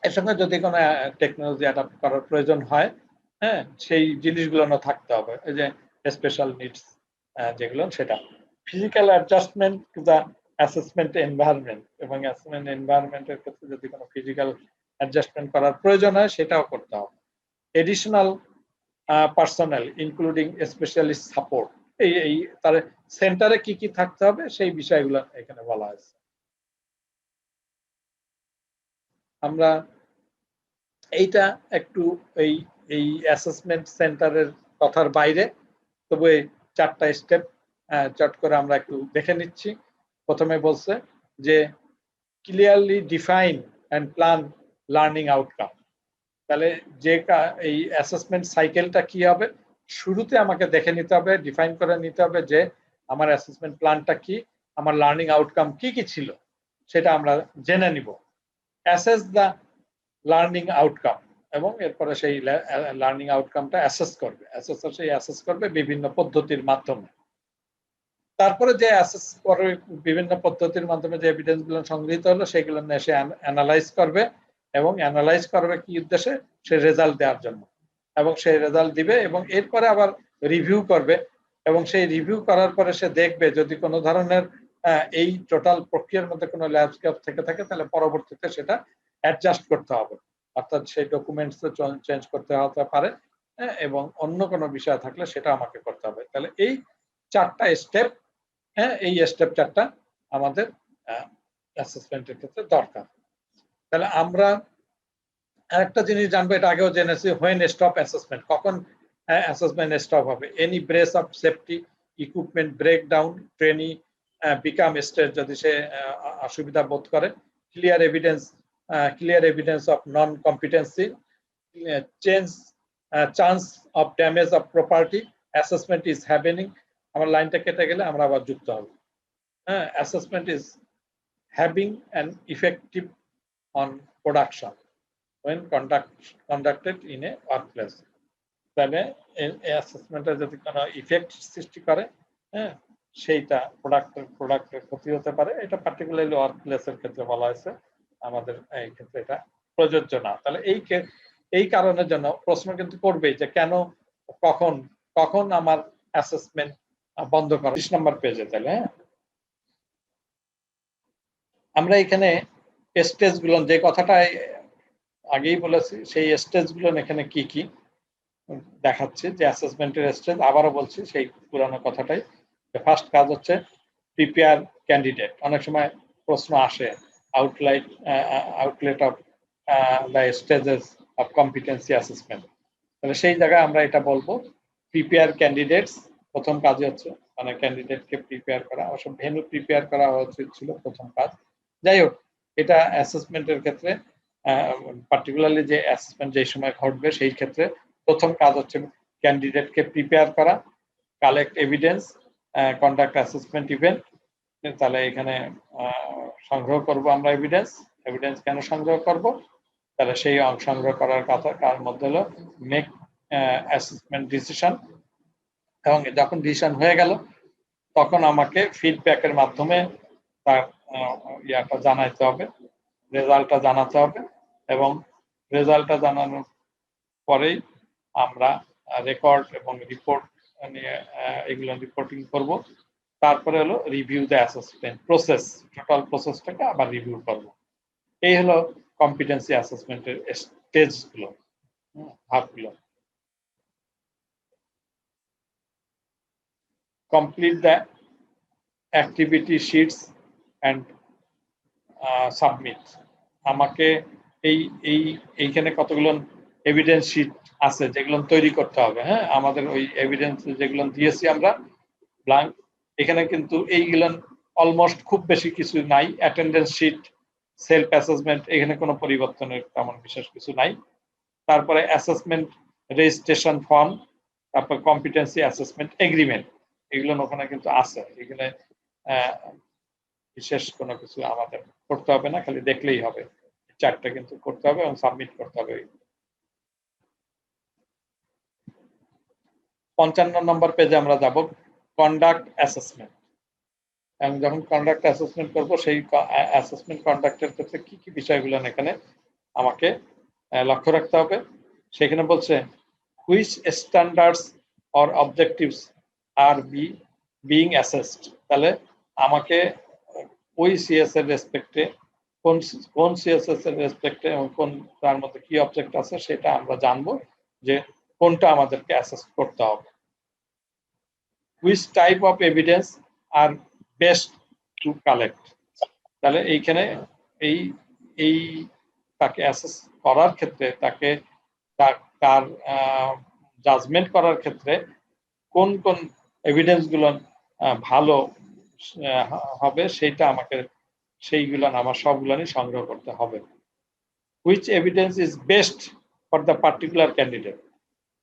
এর সঙ্গে যদি কোনো টেকনোলজি অ্যাডাপ্ট করার প্রয়োজন হয়, হ্যাঁ, সেই জিনিসগুলো থাকতে হবে। এই যে স্পেশাল নিডস যেগুলো সেটা। Physical adjustment to the assessment environment, এবং অ্যাসেসমেন্ট এনভায়রনমেন্টের ক্ষেত্রে যদি কোনো ফিজিক্যাল অ্যাডজাস্টমেন্ট করার প্রয়োজন হয় সেটাও করতে হবে। Additional personal including specialist support, এই তার সেন্টারে কি কি থাকতে হবে সেই বিষয়গুলো এখানে বলা হয়েছে। আমরা এইটা একটু এই এই অ্যাসেসমেন্ট সেন্টারের কথার বাইরে, তবু এই 4টা স্টেপ চট করে আমরা একটু দেখে নিচ্ছি। প্রথমে বলছে যে clearly define and plan learning outcome. তাহলে যে এই অ্যাসেসমেন্ট সাইকেলটা কি হবে, শুরুতে আমাকে দেখে নিতে হবে, ডিফাইন করে নিতে হবে যে আমার অ্যাসেসমেন্ট প্ল্যানটা কি, আমার লার্নিং আউটকাম কি কি ছিল সেটা আমরা জেনে নিব। অ্যাসেস দ্য লার্নিং আউটকাম, এবং এরপরে সেই লার্নিং আউটকামটা অ্যাসেস করবে। অ্যাসেসর সেই অ্যাসেস করবে বিভিন্ন পদ্ধতির মাধ্যমে। তারপরে যে অ্যাসেস করে বিভিন্ন পদ্ধতির মাধ্যমে যে এভিডেন্স গুলো সংগৃহীত হলো সেগুলো নিয়ে সে অ্যানালাইজ করবে, এবং অ্যানালাইজ করবে কি উদ্দেশ্যে, সে রেজাল্ট দেওয়ার জন্য, এবং সেই রেজাল্ট দিবে এবং এরপরে আবার রিভিউ করবে, এবং সেই রিভিউ করার পরে সে দেখবে যদি কোনো ধরনের এই টোটাল প্রক্রিয়ার মধ্যে কোনো ল্যাবস্কেপ থেকে থাকে তাহলে পরবর্তীতে সেটা অ্যাডজাস্ট করতে হবে, অর্থাৎ সেই ডকুমেন্টস চেঞ্জ করতে হতে পারে, এবং অন্য কোনো বিষয় থাকলে সেটা আমাকে করতে হবে। তাহলে এই 4টা স্টেপ, হ্যাঁ, এই স্টেপ 4টা আমাদের অ্যাসেসমেন্টের ক্ষেত্রে দরকার। তাহলে আমরা আরেকটা জিনিস জানবো, এটা আগেও জেনেছি, হোয়েন স্টপ অ্যাসেসমেন্ট, কখন অ্যাসেসমেন্ট স্টপ হবে। Any breach of safety equipment break down, trainee become stage, যদি সে অসুবিধা বোধ করে, clear evidence of non competency, change chance of damage of property, assessment is happening. আমার লাইনটা কেটে গেলে আমরা আবার যুক্ত হব। হ্যাঁ, assessment is having an effective on production when conducted in a workplace। তাহলে অ্যাসেসমেন্টের যদি কোনো ইফেক্ট সৃষ্টি করে, হ্যাঁ, সেইটা প্রোডাক্টের ক্ষতি হতে পারে। এটা পার্টিকুলারলি ওয়ার্ক প্লেসের ক্ষেত্রে বলা হয়েছে, আমাদের এই ক্ষেত্রে এটা প্রযোজ্য না। তাহলে এই কারণের জন্য প্রশ্ন কিন্তু করবেই যে কেন, কখন আমার অ্যাসেসমেন্ট বন্ধ করা। 30 নম্বর পেজে। তাহলে হ্যাঁ, আমরা এখানে স্টেজ গুলো, যে কথাটা আগেই বলেছি, সেই স্টেজ গুলো এখানে কি কি দেখাচ্ছে, যে অ্যাসেসমেন্টের স্টেজ। আবারও বলছি সেই পুরানো কথাটাই, ফার্স্ট কাজ হচ্ছে প্রিপেয়ার ক্যান্ডিডেট। অনেক সময় প্রশ্ন আসে, outlet of the stages of competency assessment. তাহলে সেই জায়গায় আমরা এটা বলবো প্রিপেয়ার ক্যান্ডিডেটস। প্রথম কাজই হচ্ছে মানে ক্যান্ডিডেটকে প্রিপেয়ার করা, অবশ্য ভেন্যু প্রিপেয়ার করা ছিল প্রথম কাজ। যাই হোক, এটা অ্যাসেসমেন্টের ক্ষেত্রে পার্টিকুলারলি যে অ্যাসেসমেন্ট যে সময় ঘটবে সেই ক্ষেত্রে প্রথম কাজ হচ্ছে ক্যান্ডিডেটকে প্রিপেয়ার করা, collect evidence, conduct assessment event. তাহলে এখানে সংগ্রহ করব আমরা এভিডেন্স কেন সংগ্রহ করব, তাহলে সেই সংগ্রহ করার কথা কার মধ্যে হলো মেক অ্যাসেসমেন্ট ডিসিশন, এবং যখন ডিসিশন হয়ে গেল তখন আমাকে ফিডব্যাকের মাধ্যমে তার ইয়াটা জানাইতে হবে, রেজাল্টটা জানাতে হবে, এবং রেজাল্টটা জানানোর পরেই আমরা রেকর্ড এবং রিপোর্ট নিয়ে এগুলো রিপোর্টিং করব। তারপরে হলো review the assessment process, total প্রসেসটাকে আবার রিভিউ করব। এই হলো কম্পিটেন্সি অ্যাসেসমেন্টের স্টেজগুলো, ধাপগুলো। Complete the activity sheets and submit. আমাকে এইখানে কতগুলো এভিডেন্স শিট আছে যেগুলো তৈরি করতে হবে। হ্যাঁ, আমাদের ওই এভিডেন্স যেগুলো দিয়েছি আমরা ব্ল্যাঙ্ক, এখানে কিন্তু এইগুলো অলমোস্ট খুব বেশি কিছু নাই। অ্যাটেন্ডেন্স শিট, সেলফ অ্যাসেসমেন্ট, এখানে কোনো পরিবর্তনের তেমন বিশেষ কিছু নাই। তারপরে অ্যাসেসমেন্ট রেজিস্ট্রেশন ফর্ম, তারপর কম্পিটেন্সি অ্যাসেসমেন্ট এগ্রিমেন্ট, এগুলো ওখানে কিন্তু আছে। এখানে বিশেষ কোনো কিছু আমাদের করতে হবে না, খালি দেখলেই হবে। 4টা কিন্তু করতে হবে এবং সাবমিট করতে হবে। 55 নম্বর পেজে আমরা যাব, কন্ডাক্ট অ্যাসেসমেন্ট। এবং যখন কন্ডাক্ট অ্যাসেসমেন্ট করব সেই অ্যাসেসমেন্ট কন্ডাক্টের ক্ষেত্রে কি কি বিষয়গুলো এখানে আমাকে লক্ষ্য রাখতে হবে। সেখানে বলছে which standards or objectives are being assessed, তাহলে আমাকে ওই সিএস এর রেসপেক্টে কোন সিএসএস এর রেসপেক্টে এবং কোন তার মধ্যে কি অবজেক্ট আছে সেটা আমরা জানবো যে কোনটা আমাদেরকে অ্যাসেস করতে হবে। which type of evidence are best to collect, তাহলে এইখানে এই তাকে অ্যাসেস করার ক্ষেত্রে তাকে তার জাজমেন্ট করার ক্ষেত্রে কোন কোন এভিডেন্স গুলো ভালো হবে সেটা আমাকে সেইগুলো আমার সবগুলোই সংগ্রহ করতে হবে। which evidence is best for the particular candidate,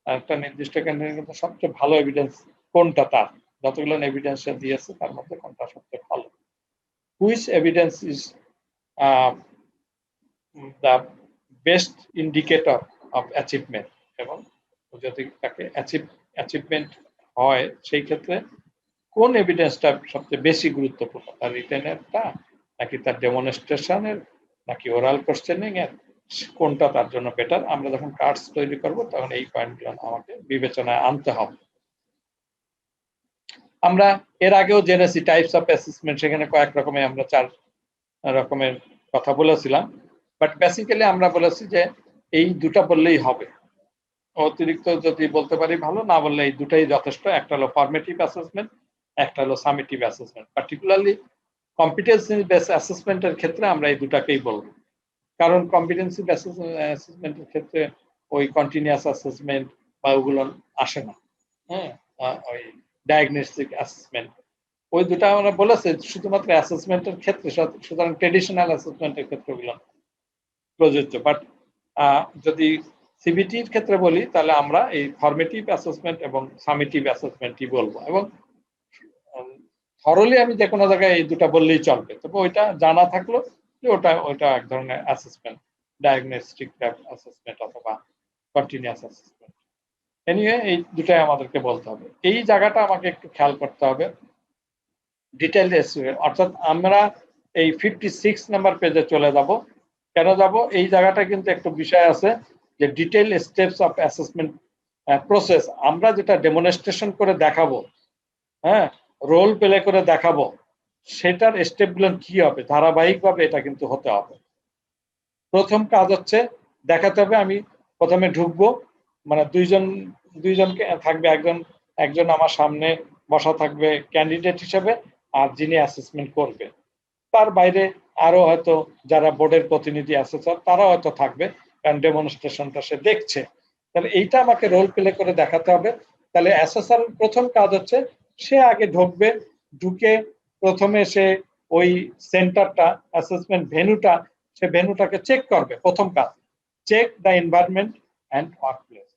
একটা নির্দিষ্ট ক্যান্ডিডেটের সবচেয়ে ভালো এভিডেন্স কোনটা, তার যতগুলো এভিডেন্স দিয়েছে তার মধ্যে কোনটা সবচেয়ে ভালো। which evidence is the best indicator of achievement, এবং যদি তাকে অ্যাচিভমেন্ট হয় সেই ক্ষেত্রে কোন এভিডেন্সটা সবচেয়ে বেশি গুরুত্বপূর্ণ, তার রিটেনেরটা নাকি তার ডেমনস্ট্রেশনের নাকি ওরাল কোশ্চেনিং এর, কোনটা তার জন্য বেটার। আমরা যখন কার্ডস তৈরি করব তখন এই পয়েন্টগুলো আমাকে বিবেচনায় আনতে হবে। আমরা এর আগেও জেনেছি টাইপস অফ অ্যাসেসমেন্ট, সেখানে কয়েক রকমের আমরা 4 রকমের কথা বলেছিলাম, বাট বেসিক্যালি আমরা বলেছি যে এই দুটা বললেই হবে, অতিরিক্ত যদি বলতে পারি ভালো, না বললে এই দুটাই যথেষ্ট। একটা হলো ফরমেটিভ অ্যাসেসমেন্ট, একটা হলো summative assessment. Particularly competency base অ্যাসেসমেন্টের ক্ষেত্রে আমরা এই দুটাকেই বলবো, কারণ কম্পিটেন্সি বেস অ্যাসেসমেন্টের ক্ষেত্রে ওই কন্টিনিউয়াস অ্যাসেসমেন্ট বা ওগুলো আসে না। হ্যাঁ, ওই ডায়াগনস্টিক অ্যাসেসমেন্ট ওই দুটা আমরা বলেছে শুধুমাত্র অ্যাসেসমেন্টের ক্ষেত্রে, সুতরাং ট্রেডিশনাল অ্যাসেসমেন্টের ক্ষেত্রে ওগুলো প্রযোজ্য। বাট যদি সিবিটির ক্ষেত্রে বলি তাহলে আমরা এই ফরমেটিভ অ্যাসেসমেন্ট এবং সামেটিভ অ্যাসেসমেন্টই বলবো, এবং থরলি আমি যে কোনো জায়গায় এই দুটা বললেই চলবে, তবে ওইটা জানা থাকলো যে ওটা এক ধরনের অ্যাসেসমেন্ট, ডায়াগনস্টিক অ্যাসেসমেন্ট অথবা কন্টিনিউয়াস অ্যাসেসমেন্ট। এনিওয়ে এই দুটাই আমাদেরকে বলতে হবে। এই জায়গাটা আমাকে একটু খেয়াল করতে হবে ডিটেইল, অর্থাৎ আমরা এই 56 নাম্বার পেজে চলে যাব। কেন যাব? এই জায়গাটা কিন্তু একটু বিষয় আছে যে detail steps of assessment process, আমরা যেটা ডেমনস্ট্রেশন করে দেখাবো, হ্যাঁ, রোল প্লে করে দেখাবো, সেটার স্টেপগুলো কি হবে ধারাবাহিকভাবে এটা কিন্তু হতে হবে। প্রথম কাজ হচ্ছে দেখাতে হবে আমি প্রথমে ঢুকবো, মানে দুইজনকে থাকবে, একজন আমার সামনে বসা থাকবে ক্যান্ডিডেট হিসেবে, আর যিনি অ্যাসেসমেন্ট করবে তার বাইরে আরো হয়তো যারা বোর্ডের প্রতিনিধি অ্যাসেসর তারা হয়তো থাকবে, কারণ ডেমনস্ট্রেশনটা সে দেখছে। তাহলে এইটা আমাকে রোল প্লে করে দেখাতে হবে। তাহলে অ্যাসেসর প্রথম কাজ হচ্ছে সে আগে ঢুকবে, ঢুকে প্রথমে সে ওই সেন্টারটা অ্যাসেসমেন্ট ভেন্যুটাকে চেক করবে। প্রথম কাজ check the environment and workplace,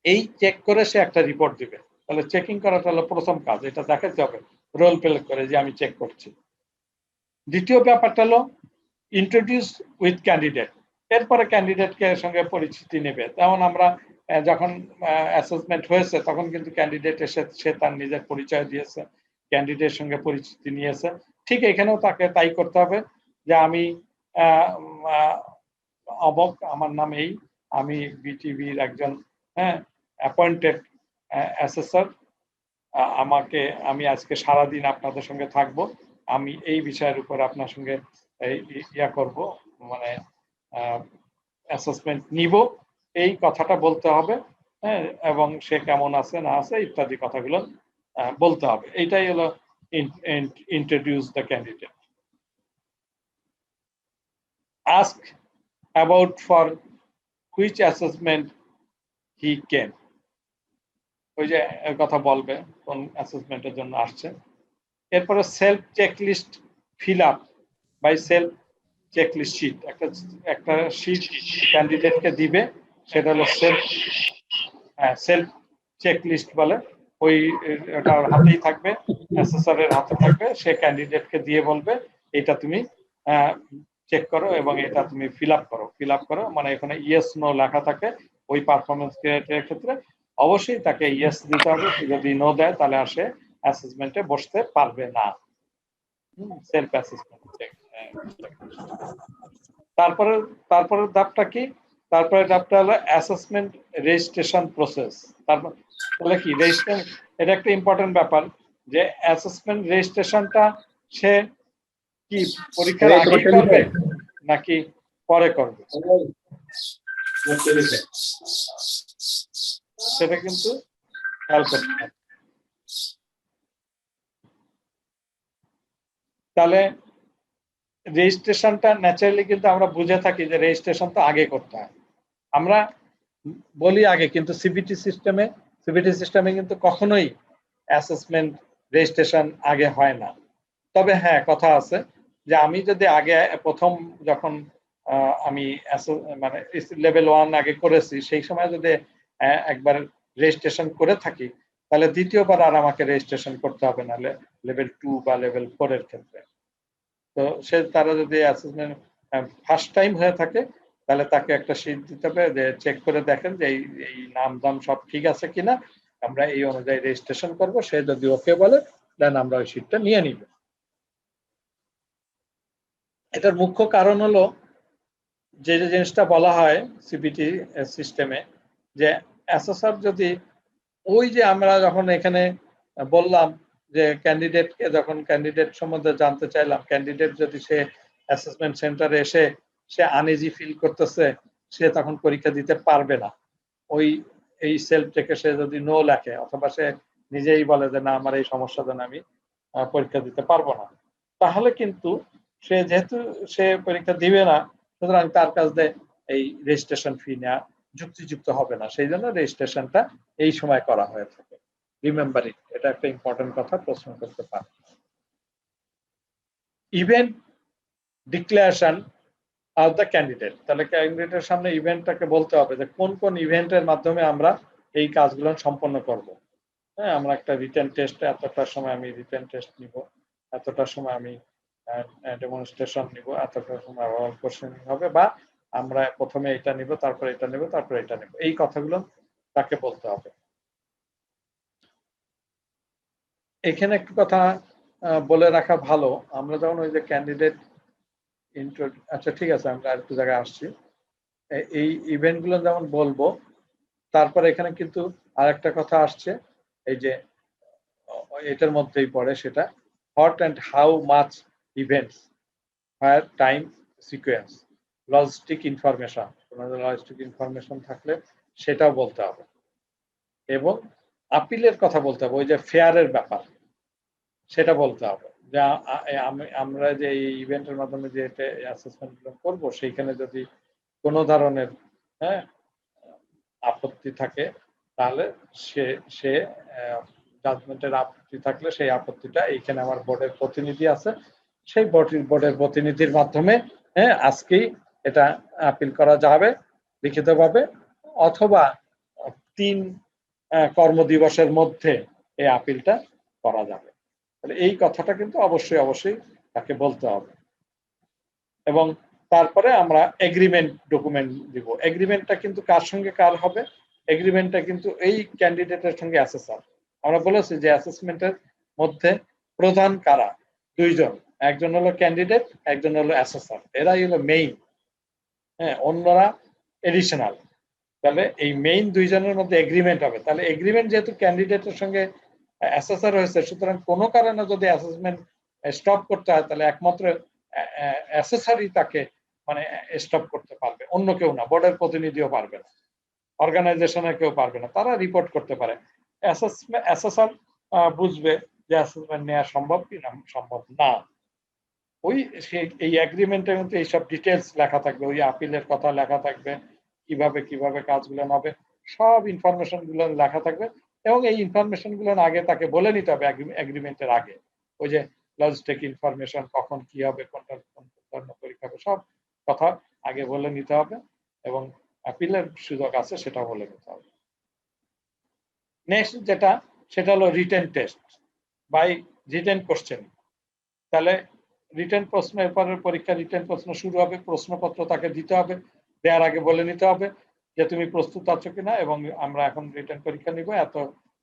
এই চেক করে সে একটা রিপোর্ট দিবে। তাহলে চেকিং করাটা হলো প্রথম কাজ, এটা দেখাতে হবে রোল প্লে করে যে আমি চেক করছি। দ্বিতীয় ব্যাপারটা হলো ইন্ট্রোডিউস উইথ ক্যান্ডিডেট, এরপরে ক্যান্ডিডেটকে সঙ্গে পরিচিতি নেবে। যেমন আমরা যখন অ্যাসেসমেন্ট হয়েছে তখন কিন্তু ক্যান্ডিডেট এসে সে তার নিজের পরিচয় দিয়েছে, ক্যান্ডিডেটের সঙ্গে পরিচিতি নিয়েছে। ঠিক এখানেও তাকে তাই করতে হবে যে আমি অবক, আমার নাম এই, আমি বিটিভির একজন অ্যাপয়েন্টেড অ্যাসেসর, আমি আজকে সারাদিন আপনাদের সঙ্গে থাকবো, আমি এই বিষয়ের উপর আপনার সঙ্গে করব, মানে অ্যাসেসমেন্ট নিব, এই কথাটা বলতে হবে। হ্যাঁ, এবং সে কেমন আছে না আছে ইত্যাদি কথাগুলো বলতে হবে। এইটাই হলো introduce the candidate. Ask about for which assessment he came, ওই যে কথা বলবে কোন অ্যাসেসমেন্টের জন্য আসছে। এরপরে self checklist fill up by self checklist sheet, একটা শিট ক্যান্ডিডেটকে দিবে, সেটা হলো সেলফ চেকলিস্ট বলে। ওই ওটার হাতেই থাকবে, অ্যাসেসরের হাতে থাকবে, সে ক্যান্ডিডেটকে দিয়ে বলবে এটা তুমি চেক করো এবং এটা তুমি ফিল আপ করো, মানে এখানে ইয়েস নো লেখা থাকে। ওই পারফরমেন্স ক্রাইটেরিয়ার ক্ষেত্রে অবশ্যই তাকে ইয়েস দিতে হবে, যদি নো দেয় তাহলে আর সে অ্যাসেসমেন্টে বসতে পারবে না। Self assessment. তারপরে তারপরের ধাপটা কি? তারপরে ধাপটা হলো অ্যাসেসমেন্ট রেজিস্ট্রেশন প্রসেস। তারপর তাহলে কি রেজিস্ট্রেশন, এটা একটা ইম্পর্টেন্ট ব্যাপার যে অ্যাসেসমেন্ট রেজিস্ট্রেশনটা সে কি পরীক্ষার আগেই করবে নাকি পরে করবে, সেটা কিন্তু খেয়াল করতে হবে। তাহলে রেজিস্ট্রেশনটা ন্যাচারালি কিন্তু আমরা বুঝে থাকি যে রেজিস্ট্রেশন তো আগে করতে হয়, আমরা বলি আগে, কিন্তু সিবিটি সিস্টেমে কিন্তু কখনোই অ্যাসেসমেন্ট রেজিস্ট্রেশন আগে হয় না। তবে হ্যাঁ, কথা আছে যে আমি যদি আগে প্রথম যখন আমি মানে লেভেল 1 আগে করেছি, সেই সময় যদি একবার রেজিস্ট্রেশন করে থাকি, তাহলে দ্বিতীয়বার আর আমাকে রেজিস্ট্রেশন করতে হবে না লেভেল 2 বা লেভেল 4 এর ক্ষেত্রে। তো তারা যদি অ্যাসেসমেন্ট ফার্স্ট টাইম হয়ে থাকে, তাহলে তাকে একটা শীট দিতে হবে যে চেক করে দেখেন যে এই নাম দাম সব ঠিক আছে কিনা, আমরা এই অনুযায়ী রেজিস্ট্রেশন করব। সে যদি ওকে বলে, দেন আমরা ওই শীটটা নিয়ে নিব। এটার মুখ্য কারণ হলো যে জিনিসটা বলা হয় সিবিটি সিস্টেমে, যে অ্যাসেসর যদি ওই যে আমরা যখন এখানে বললাম যে ক্যান্ডিডেটকে যখন ক্যান্ডিডেট সম্বন্ধে জানতে চাইলাম, ক্যান্ডিডেট যদি সে অ্যাসেসমেন্ট সেন্টারে এসে সে আনইজি ফিল করতেছে, সে তখন পরীক্ষা দিতে পারবে না। ওই এই সেলফ থেকে সে যদি নো লেখে অথবা সে নিজেই বলে যে না আমার এই সমস্যার জন্য আমি পরীক্ষা দিতে পারবো না, তাহলে কিন্তু সে যেহেতু সে পরীক্ষা দিবে না, সুতরাং তার কাছে এই রেজিস্ট্রেশন ফি নেওয়া যুক্তিযুক্ত হবে না। সেই জন্য রেজিস্ট্রেশনটা এই সময় করা হয়ে থাকে। রিমেম্বার ইট, এটা একটা ইম্পর্টেন্ট কথা প্রশ্ন করতে পারে। Event declaration of the candidate, তাহলে ক্যান্ডিডেটের সামনে ইভেন্টটাকে বলতে হবে যে কোন কোন ইভেন্টের মাধ্যমে আমরা এই কাজগুলো সম্পন্ন করব। হ্যাঁ, আমরা একটা রিটেন টেস্ট, এতটার সময় আমি রিটেন টেস্ট নিব, এতটার সময় আমি ডেমনস্ট্রেশন নিব, এতটার সময় ওরাল কোশ্চেনিং হবে, বা আমরা প্রথমে এটা নিব, তারপরে এটা নিব, তারপরে এটা নিব, এই কথাগুলো তাকে বলতে হবে। এখানে একটু কথা বলে রাখা ভালো, আমরা যখন ওই যে ক্যান্ডিডেট আচ্ছা ঠিক আছে, আমরা আরেকটু জায়গায় আসছি। এই ইভেন্টগুলো যেমন বলবো, তারপরে এখানে কিন্তু আরেকটা কথা আসছে, এই যে এটার মধ্যেই পড়ে, সেটা hot and how much events, fire time sequence, logistic information, logistic information থাকলে সেটাও বলতে হবে, এবং আপিলের কথা বলতে হবে, ওই যে ফেয়ারের ব্যাপার সেটা বলতে হবে, যে আমরা যে এই ইভেন্টের মাধ্যমে যে অ্যাসেসমেন্ট করবো, সেইখানে যদি কোনো ধরনের হ্যাঁ আপত্তি থাকে, তাহলে সে সে জাজমেন্টের আপত্তি থাকলে সেই আপত্তিটা, এইখানে আমার বোর্ডের প্রতিনিধি আছে, সেই বোর্ডের প্রতিনিধির মাধ্যমে আজকেই এটা আপিল করা যাবে লিখিতভাবে, অথবা 3 কর্মদিবসের মধ্যে এই আপিলটা করা যাবে। তাহলে এই কথাটা কিন্তু অবশ্যই অবশ্যই তাকে বলতে হবে। এবং তারপরে আমরা এগ্রিমেন্ট ডকুমেন্ট দিব। এগ্রিমেন্টটা কিন্তু কার সঙ্গে কার হবে? এগ্রিমেন্টটা কিন্তু এই ক্যান্ডিডেটের সঙ্গে অ্যাসেসর। আমরা বলেছি যে অ্যাসেসমেন্টের মধ্যে প্রধান কারা? 2 জন, একজন হলো ক্যান্ডিডেট, একজন হলো অ্যাসেসর, এরাই হলো মেইন। হ্যাঁ, অন্যরা এডিশনাল। তাহলে এই মেইন 2 জনের মধ্যে এগ্রিমেন্ট হবে। তাহলে এগ্রিমেন্ট যেহেতু ক্যান্ডিডেটের সঙ্গে অ্যাসেসর হয়েছে, সুতরাং কোনো কারণে যদি অ্যাসেসমেন্ট স্টপ করতে হয়, তাহলে একমাত্র অ্যাসেসরই তাকে মানে স্টপ করতে পারবে, অন্য কেউ না, বোর্ডের প্রতিনিধিও পারবে না, অর্গানাইজেশনের কেউ পারবে না, তারা রিপোর্ট করতে পারে। অ্যাসেসর বুঝবে যে অ্যাসেসমেন্ট নেওয়া সম্ভব কি না সম্ভব না। ওই এই এগ্রিমেন্টের মধ্যে এইসব ডিটেলস লেখা থাকবে, ওই আপিলের কথা লেখা থাকবে, কিভাবে কিভাবে কাজগুলো হবে, সব ইনফরমেশন গুলো লেখা থাকবে। এবং এই ইনফরমেশন গুলো আগে তাকে বলে নিতে হবে এগ্রিমেন্টের আগে, ওই যে লজিস্টিক ইনফরমেশন, কখন কি হবে, কোনটা কোন ধরনের পরীক্ষা হবে, সব কথা আগে বলে নিতে হবে, এবং আপিলের সুযোগ আছে সেটা বলে নিতে হবে। নেক্সট যেটা, সেটা হলো written test by written question. তাহলে রিটেন প্রশ্ন, এরপরের পরীক্ষা রিটেন প্রশ্ন শুরু হবে, প্রশ্নপত্র তাকে দিতে হবে, দেওয়ার আগে বলে নিতে হবে যে তুমি প্রস্তুত আছো কিনা, এবং আমরা এখন রিটেন পরীক্ষা নিব, এত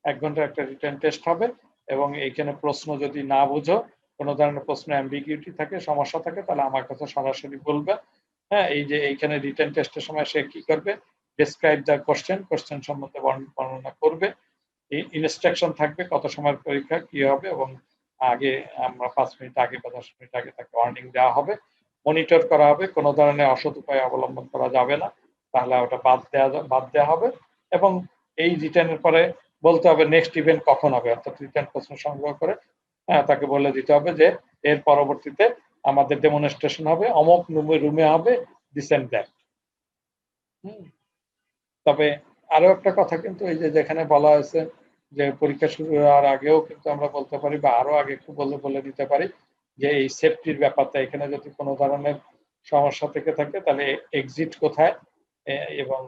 1 ঘন্টার একটা রিটেন টেস্ট হবে, এবং এইখানে প্রশ্ন যদি না বুঝো, কোনো ধরনের প্রশ্ন অ্যাম্বিগুইটি থাকে, সমস্যা থাকে, তাহলে আমার কাছে সরাসরি বলবে, হ্যাঁ, এই যে এইখানে রিটেন টেস্টের সময় সে কি করবে, ডেসক্রাইব দ্য কোশ্চেন সম্বন্ধে বর্ণনা করবে, ইনস্ট্রাকশন থাকবে কত সময়ের পরীক্ষা কি হবে, এবং আগে আমরা 5 মিনিট আগে বা 10 মিনিট আগে তাকে ওয়ার্নিং দেওয়া হবে, মনিটর করা হবে, কোনো ধরনের অসৎ উপায় অবলম্বন করা যাবে না, তাহলে ওটা বাদ দেওয়া হবে। এবং এই রিটেনের পরে বলতে হবে নেক্সট ইভেন্ট কখন হবে, অর্থাৎ রিটেন প্রশ্ন সংগ্রহ করে তাকে বলে দিতে হবে যে এর পরবর্তীতে আমাদের ডেমনস্ট্রেশন হবে, অমুক রুমে হবে, দিস এন্ড দ্যাট। তবে আরো একটা কথা কিন্তু এই যে যেখানে বলা হয়েছে যে পরীক্ষা শুরু হওয়ার আগেও কিন্তু আমরা বলতে পারি বা আরো আগে একটু বলে দিতে পারি যে এই সেফটির ব্যাপারটা, এখানে যদি কোনো ধরনের সমস্যা থেকে থাকে তাহলে এক্সিট কোথায় এবং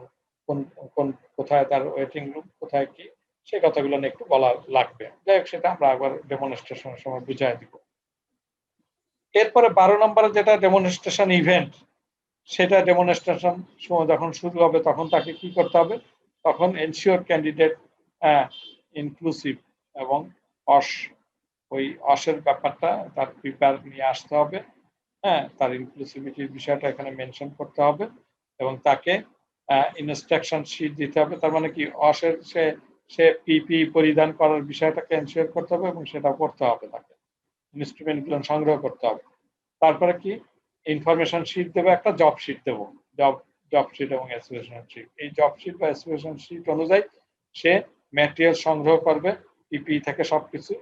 কোন কোথায় তার ওয়েটিং রুম কোথায় কি, সেই কথাগুলো নিয়ে একটু বলা লাগবে। যাই হোক, সেটা আমরা আবার ডেমনস্ট্রেশনের সময় বুঝাই দিব। এরপরে 12 নম্বরে যেটা ডেমনস্ট্রেশন ইভেন্ট, সেটা ডেমনস্ট্রেশন যখন শুরু হবে তখন তাকে কি করতে হবে, তখন এনশিওর ক্যান্ডিডেট ইনক্লুসিভ এবং ওই অসের ব্যাপারটা তার প্রিপেয়ার নিয়ে আসতে হবে। তার ইনক্লুসিভিটির বিষয়টা এখানে মেনশন করতে হবে এবং তাকে ইনস্ট্রাকশন শিট দিতে হবে। তার মানে কি, অসের সে পিপি পরিধান করার বিষয়টাকে এনশিওর করতে হবে এবং সেটা করতে হবে, তাকে ইনস্ট্রুমেন্টগুলো সংগ্রহ করতে হবে। তারপরে কি, ইনফরমেশন শিট দেবো, একটা জব শিট দেবো, জব শিট এবং অ্যাসোসিয়েশন শিট। এই জব শিট বা অ্যাসোসিয়েশন শিট অনুযায়ী সে ম্যাটেরিয়াল সংগ্রহ করবে পিপি থেকে সবকিছু,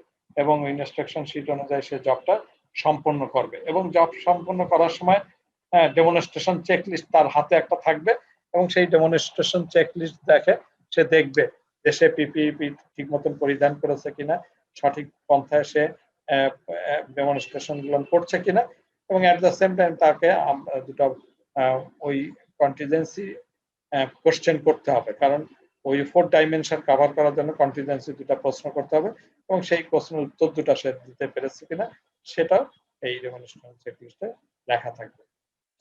এবং ইনস্ট্রাকশন শিট অনুযায়ী সে জবটা সম্পন্ন করবে। এবং জব সম্পন্ন করার সময় ডেমনস্ট্রেশন চেকলিস্ট তার হাতে একটা থাকবে, এবং সেই ডেমনস্ট্রেশন চেকলিস্ট সে দেখবে যে সে পিপি ঠিক মতন পরিধান করেছে কিনা, সঠিক পন্থায় সে ডেমনস্ট্রেশন গুলো করছে কিনা, এবং এট দ্য সেম টাইম তাকে দুটো ওই কন্টিজেন্সি কোশ্চেন করতে হবে, কারণ ওই 4 ডাইমেনশন কভার করার জন্য কন্টিজেন্সি দুটো প্রশ্ন করতে হবে, এবং সেই প্রশ্নের উত্তর দুটো সে দিতে পেরেছে কিনা সেটা এই ডেমনস্ট্রেশন চেকলিস্টে লেখা থাকবে।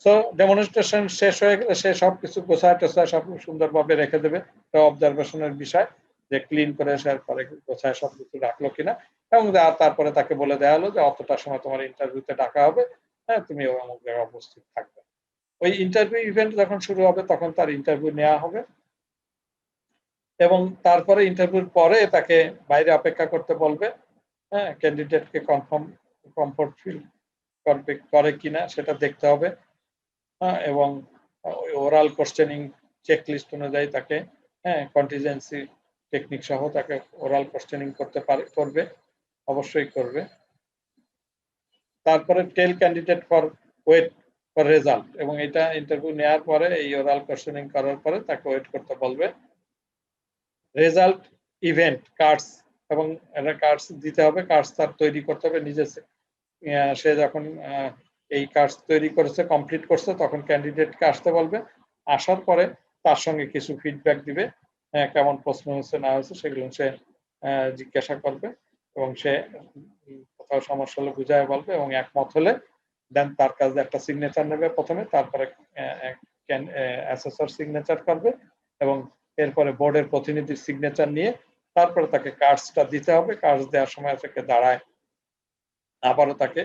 সো ডেমনস্ট্রেশন শেষ হয়ে গেলে সে সবকিছু গোছায় টোছায় সব সুন্দরভাবে রেখে দেবে, একটা অবজারভেশনের বিষয় যে ক্লিন করে সে পরে গোছায় সবকিছু রাখলো কিনা, এবং তারপরে তাকে বলে দেওয়া হলো যে অতটা সময় তোমার ইন্টারভিউতে ডাকা হবে, তুমি অমুক জায়গায় উপস্থিত থাকবে। ওই ইন্টারভিউ ইভেন্ট যখন শুরু হবে তখন তার ইন্টারভিউ নেওয়া হবে, এবং তারপরে ইন্টারভিউর পরে তাকে বাইরে অপেক্ষা করতে বলবে, ক্যান্ডিডেটকে কমফোর্ট ফিল করে কিনা সেটা দেখতে হবে, এবং ওরাল কোশ্চেনিং চেকলিস্ট অনুযায়ী তাকে কন্টিজেন্সি টেকনিক সহ তাকে ওরাল কোশ্চেনিং করবে, অবশ্যই করবে। তারপরে tell candidate for wait for result, এবং এটা ইন্টারভিউ নেওয়ার পরে এই ওরাল কোশ্চেনিং করার পরে তাকে ওয়েট করতে বলবে। রেজাল্ট ইভেন্ট কার্ডস, এবং একটা কার্ডস দিতে হবে, কার্ডস তার তৈরি করতে হবে নিজে। সে যখন এই কার্ডস তৈরি করেছে, কমপ্লিট করছে, তখন ক্যান্ডিডেটকে আসতে বলবে, আসার পরে তার সঙ্গে কিছু ফিডব্যাক দিবে, কেমন প্রশ্ন হয়েছে না হয়েছে সেগুলো সে জিজ্ঞাসা করবে, এবং সে কোথাও সমস্যা হলে বুঝায় বলবে, এবং একমত হলে দেন তার কাছে একটা সিগনেচার নেবে প্রথমে, তারপরে অ্যাসেসর সিগনেচার করবে, এবং এরপরে বোর্ডের প্রতিনিধির সিগনেচার নিয়ে তারপরে তাকে কার্ডসটা দিতে হবে। কার্ডস দেওয়ার সময় থেকে দাঁড়ায় আবারও তাকে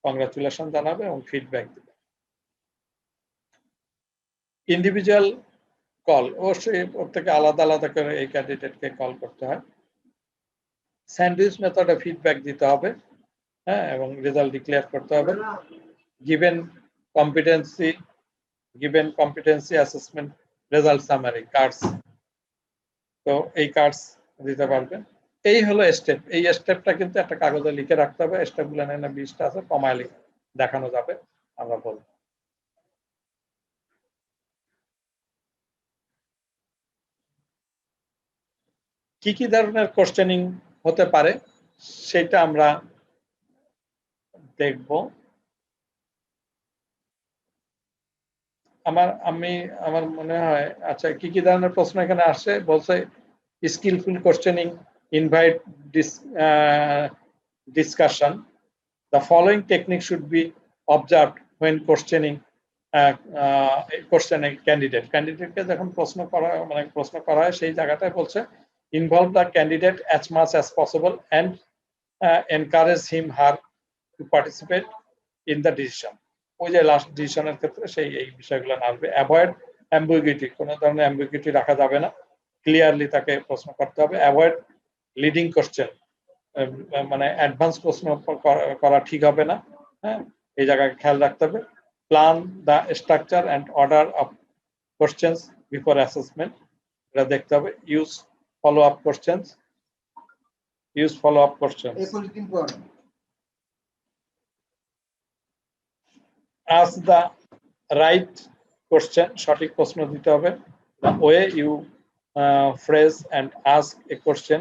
কংগ্রাচুলেশন জানাবে এবং ফিডব্যাক দিবে। ইন্ডিভিজুয়াল কল, অবশ্যই প্রত্যেকে আলাদা আলাদা করে এই ক্যান্ডিডেটকে কল করতে হয়। স্যান্ডউইচ মেথডে ফিডব্যাক দিতে হবে, এবং রেজাল্ট ডিক্লেয়ার করতে হবে। Given competency assessment result summary cards, তো এই কার্ডস দিতে পারবে। এই হলো স্টেপ। এই স্টেপটা কিন্তু একটা কাগজে লিখে রাখতে হবে। স্টেপগুলো না 20টা আছে, কমায় দেখানো যাবে, আমরা বলবো। কি কি ধরনের কোশ্চেনিং হতে পারে সেটা আমরা দেখব। আমার মনে হয়, আচ্ছা, কি কি ধরনের প্রশ্ন এখানে আসছে বলছে, skilful questioning invite discussion. The following technique should be observed when questioning ক্যান্ডিডেটকে যখন প্রশ্ন করা হয় সেই জায়গাটায় বলছে, involve the candidate as much as possible and encourage him her to participate in the decision. ওই যে লাস্ট ডিসিশনের ক্ষেত্রে সেই এই বিষয়গুলো আসবে। অ্যাভয়েড অ্যাম্বিগুইটি, কোনো ধরনের অ্যাম্বিগুইটি রাখা যাবে না, ক্লিয়ারলি তাকে প্রশ্ন করতে হবে। অ্যাভয়েড লিডিং কোশ্চেন, মানে অ্যাডভান্স প্রশ্ন করা ঠিক হবে না, হ্যাঁ, এই জায়গায় খেয়াল রাখতে হবে। Plan the structure and order of questions before assessment, এটা দেখতে হবে। Use follow up questions, use follow up questions. Ask the right question, সঠিক প্রশ্ন দিতে হবে। The way you phrase and ask a question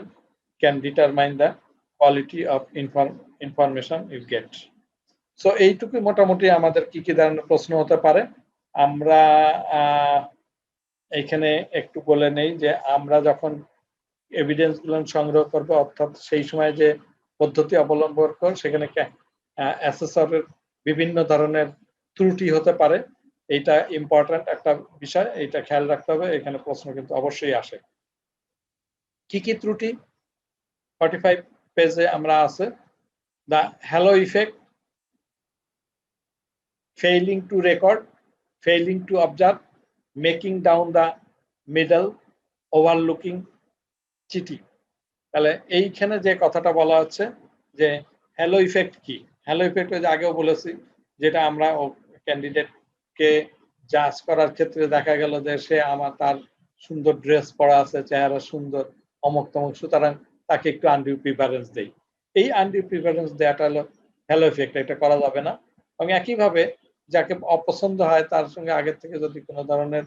can determine the quality of information you get. So এইটুকু মোটামুটি আমাদের কি কি ধরনের প্রশ্ন হতে পারে। আমরা এখানে একটু বলে নেই যে আমরা যখন এভিডেন্স গুলো সংগ্রহ করব, অর্থাৎ সেই সময় যে পদ্ধতি অবলম্বন করব, সেখানে অ্যাসেসরের বিভিন্ন ধরনের ত্রুটি হতে পারে। এইটা ইম্পর্টেন্ট একটা বিষয়, এইটা খেয়াল রাখতে হবে। এখানে প্রশ্ন কিন্তু অবশ্যই আসে। কি কি ত্রুটি 45 পেজে আমরা আছে। The hello effect, failing two record, failing to observe, making down the middle, ওভারলুকিং, cheating. তাহলে এইখানে যে কথাটা বলা হচ্ছে যে হ্যালো ইফেক্ট কি, হ্যালো ইফেক্ট যে আগেও বলেছি, যেটা আমরা ক্যান্ডিডেটকে জাজ করার ক্ষেত্রে দেখা গেল যে সে তার সুন্দর ড্রেস পরা আছে, চেহারা সুন্দর, অমুক তমুক, সুতরাং তাকে একটু আনডিউ প্রিফারেন্স দেই। এই আনডিউ প্রিফারেন্স দেওয়াটা হলো হ্যালো ইফেক্ট, এটা করা যাবে না। এবং একইভাবে যাকে অপছন্দ হয় তার সঙ্গে আগের থেকে যদি কোনো ধরনের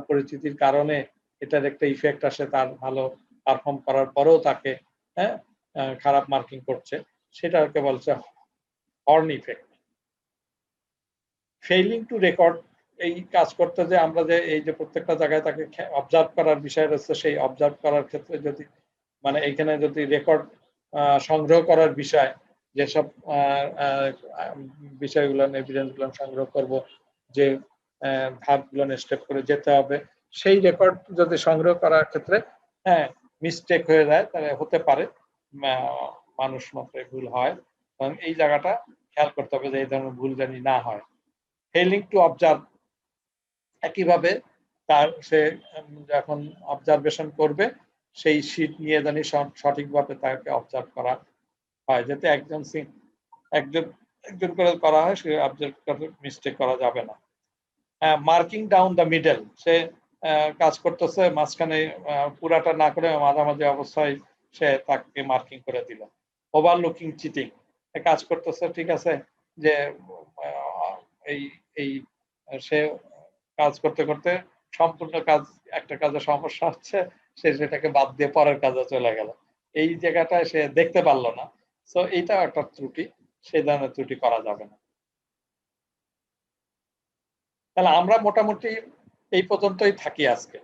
পরিচিতির কারণে এটার একটা ইফেক্ট আসে, তার ভালো পারফর্ম করার পরেও তাকে খারাপ মার্কিং করছে, সেটাকে বলছে horn effect. Failing two record, এই কাজ করতে যে আমরা যে এই যে প্রত্যেকটা জায়গায় তাকে অবজার্ভ করার বিষয় রয়েছে, সেই অবজার্ভ করার ক্ষেত্রে যদি মানে এইখানে যদি রেকর্ড সংগ্রহ করার বিষয়, যেসব বিষয়গুলো এভিডেন্সগুলো সংগ্রহ করব, যে ধাপগুলো স্টেপ করে যেতে হবে, সেই রেকর্ড যদি সংগ্রহ করার ক্ষেত্রে মিস্টেক হয়ে যায়, তাহলে হতে পারে, মানুষ মাত্রই ভুল হয়, কারণ এই জায়গাটা খেয়াল করতে হবে যে এই ধরনের ভুল জানি না হয়। ফেইলিং টু অবজার্ভ, একইভাবে তার সে যখন অবজারভেশন করবে সেই শীট নিয়ে জানি সঠিকভাবে তাকে অবজার্ভ করা হয়, যাতে একজন করে করা হয়, সে অবজার্ভ করে মিস্টেক করা যাবে না। মার্কিং ডাউন দ্য মিডল, সে কাজ করতেছে, মাঝখানে পুরাটা না করে মাঝামাঝি অবস্থায় সে তাকে মার্কিং করে দিল। ওভারলুকিং, চিটিং, কাজ করতেছে ঠিক আছে, যে এই সে কাজ করতে করতে সম্পূর্ণ কাজ, একটা কাজে সমস্যা হচ্ছে, সে সেটাকে বাদ দিয়ে পরের কাজে চলে গেল, এই জায়গাটায় সে দেখতে পারলো না। সো এইটাও একটা ত্রুটি, সেই ধরনের ত্রুটি করা যাবে না। তাহলে আমরা মোটামুটি এই পর্যন্তই থাকি আজকে।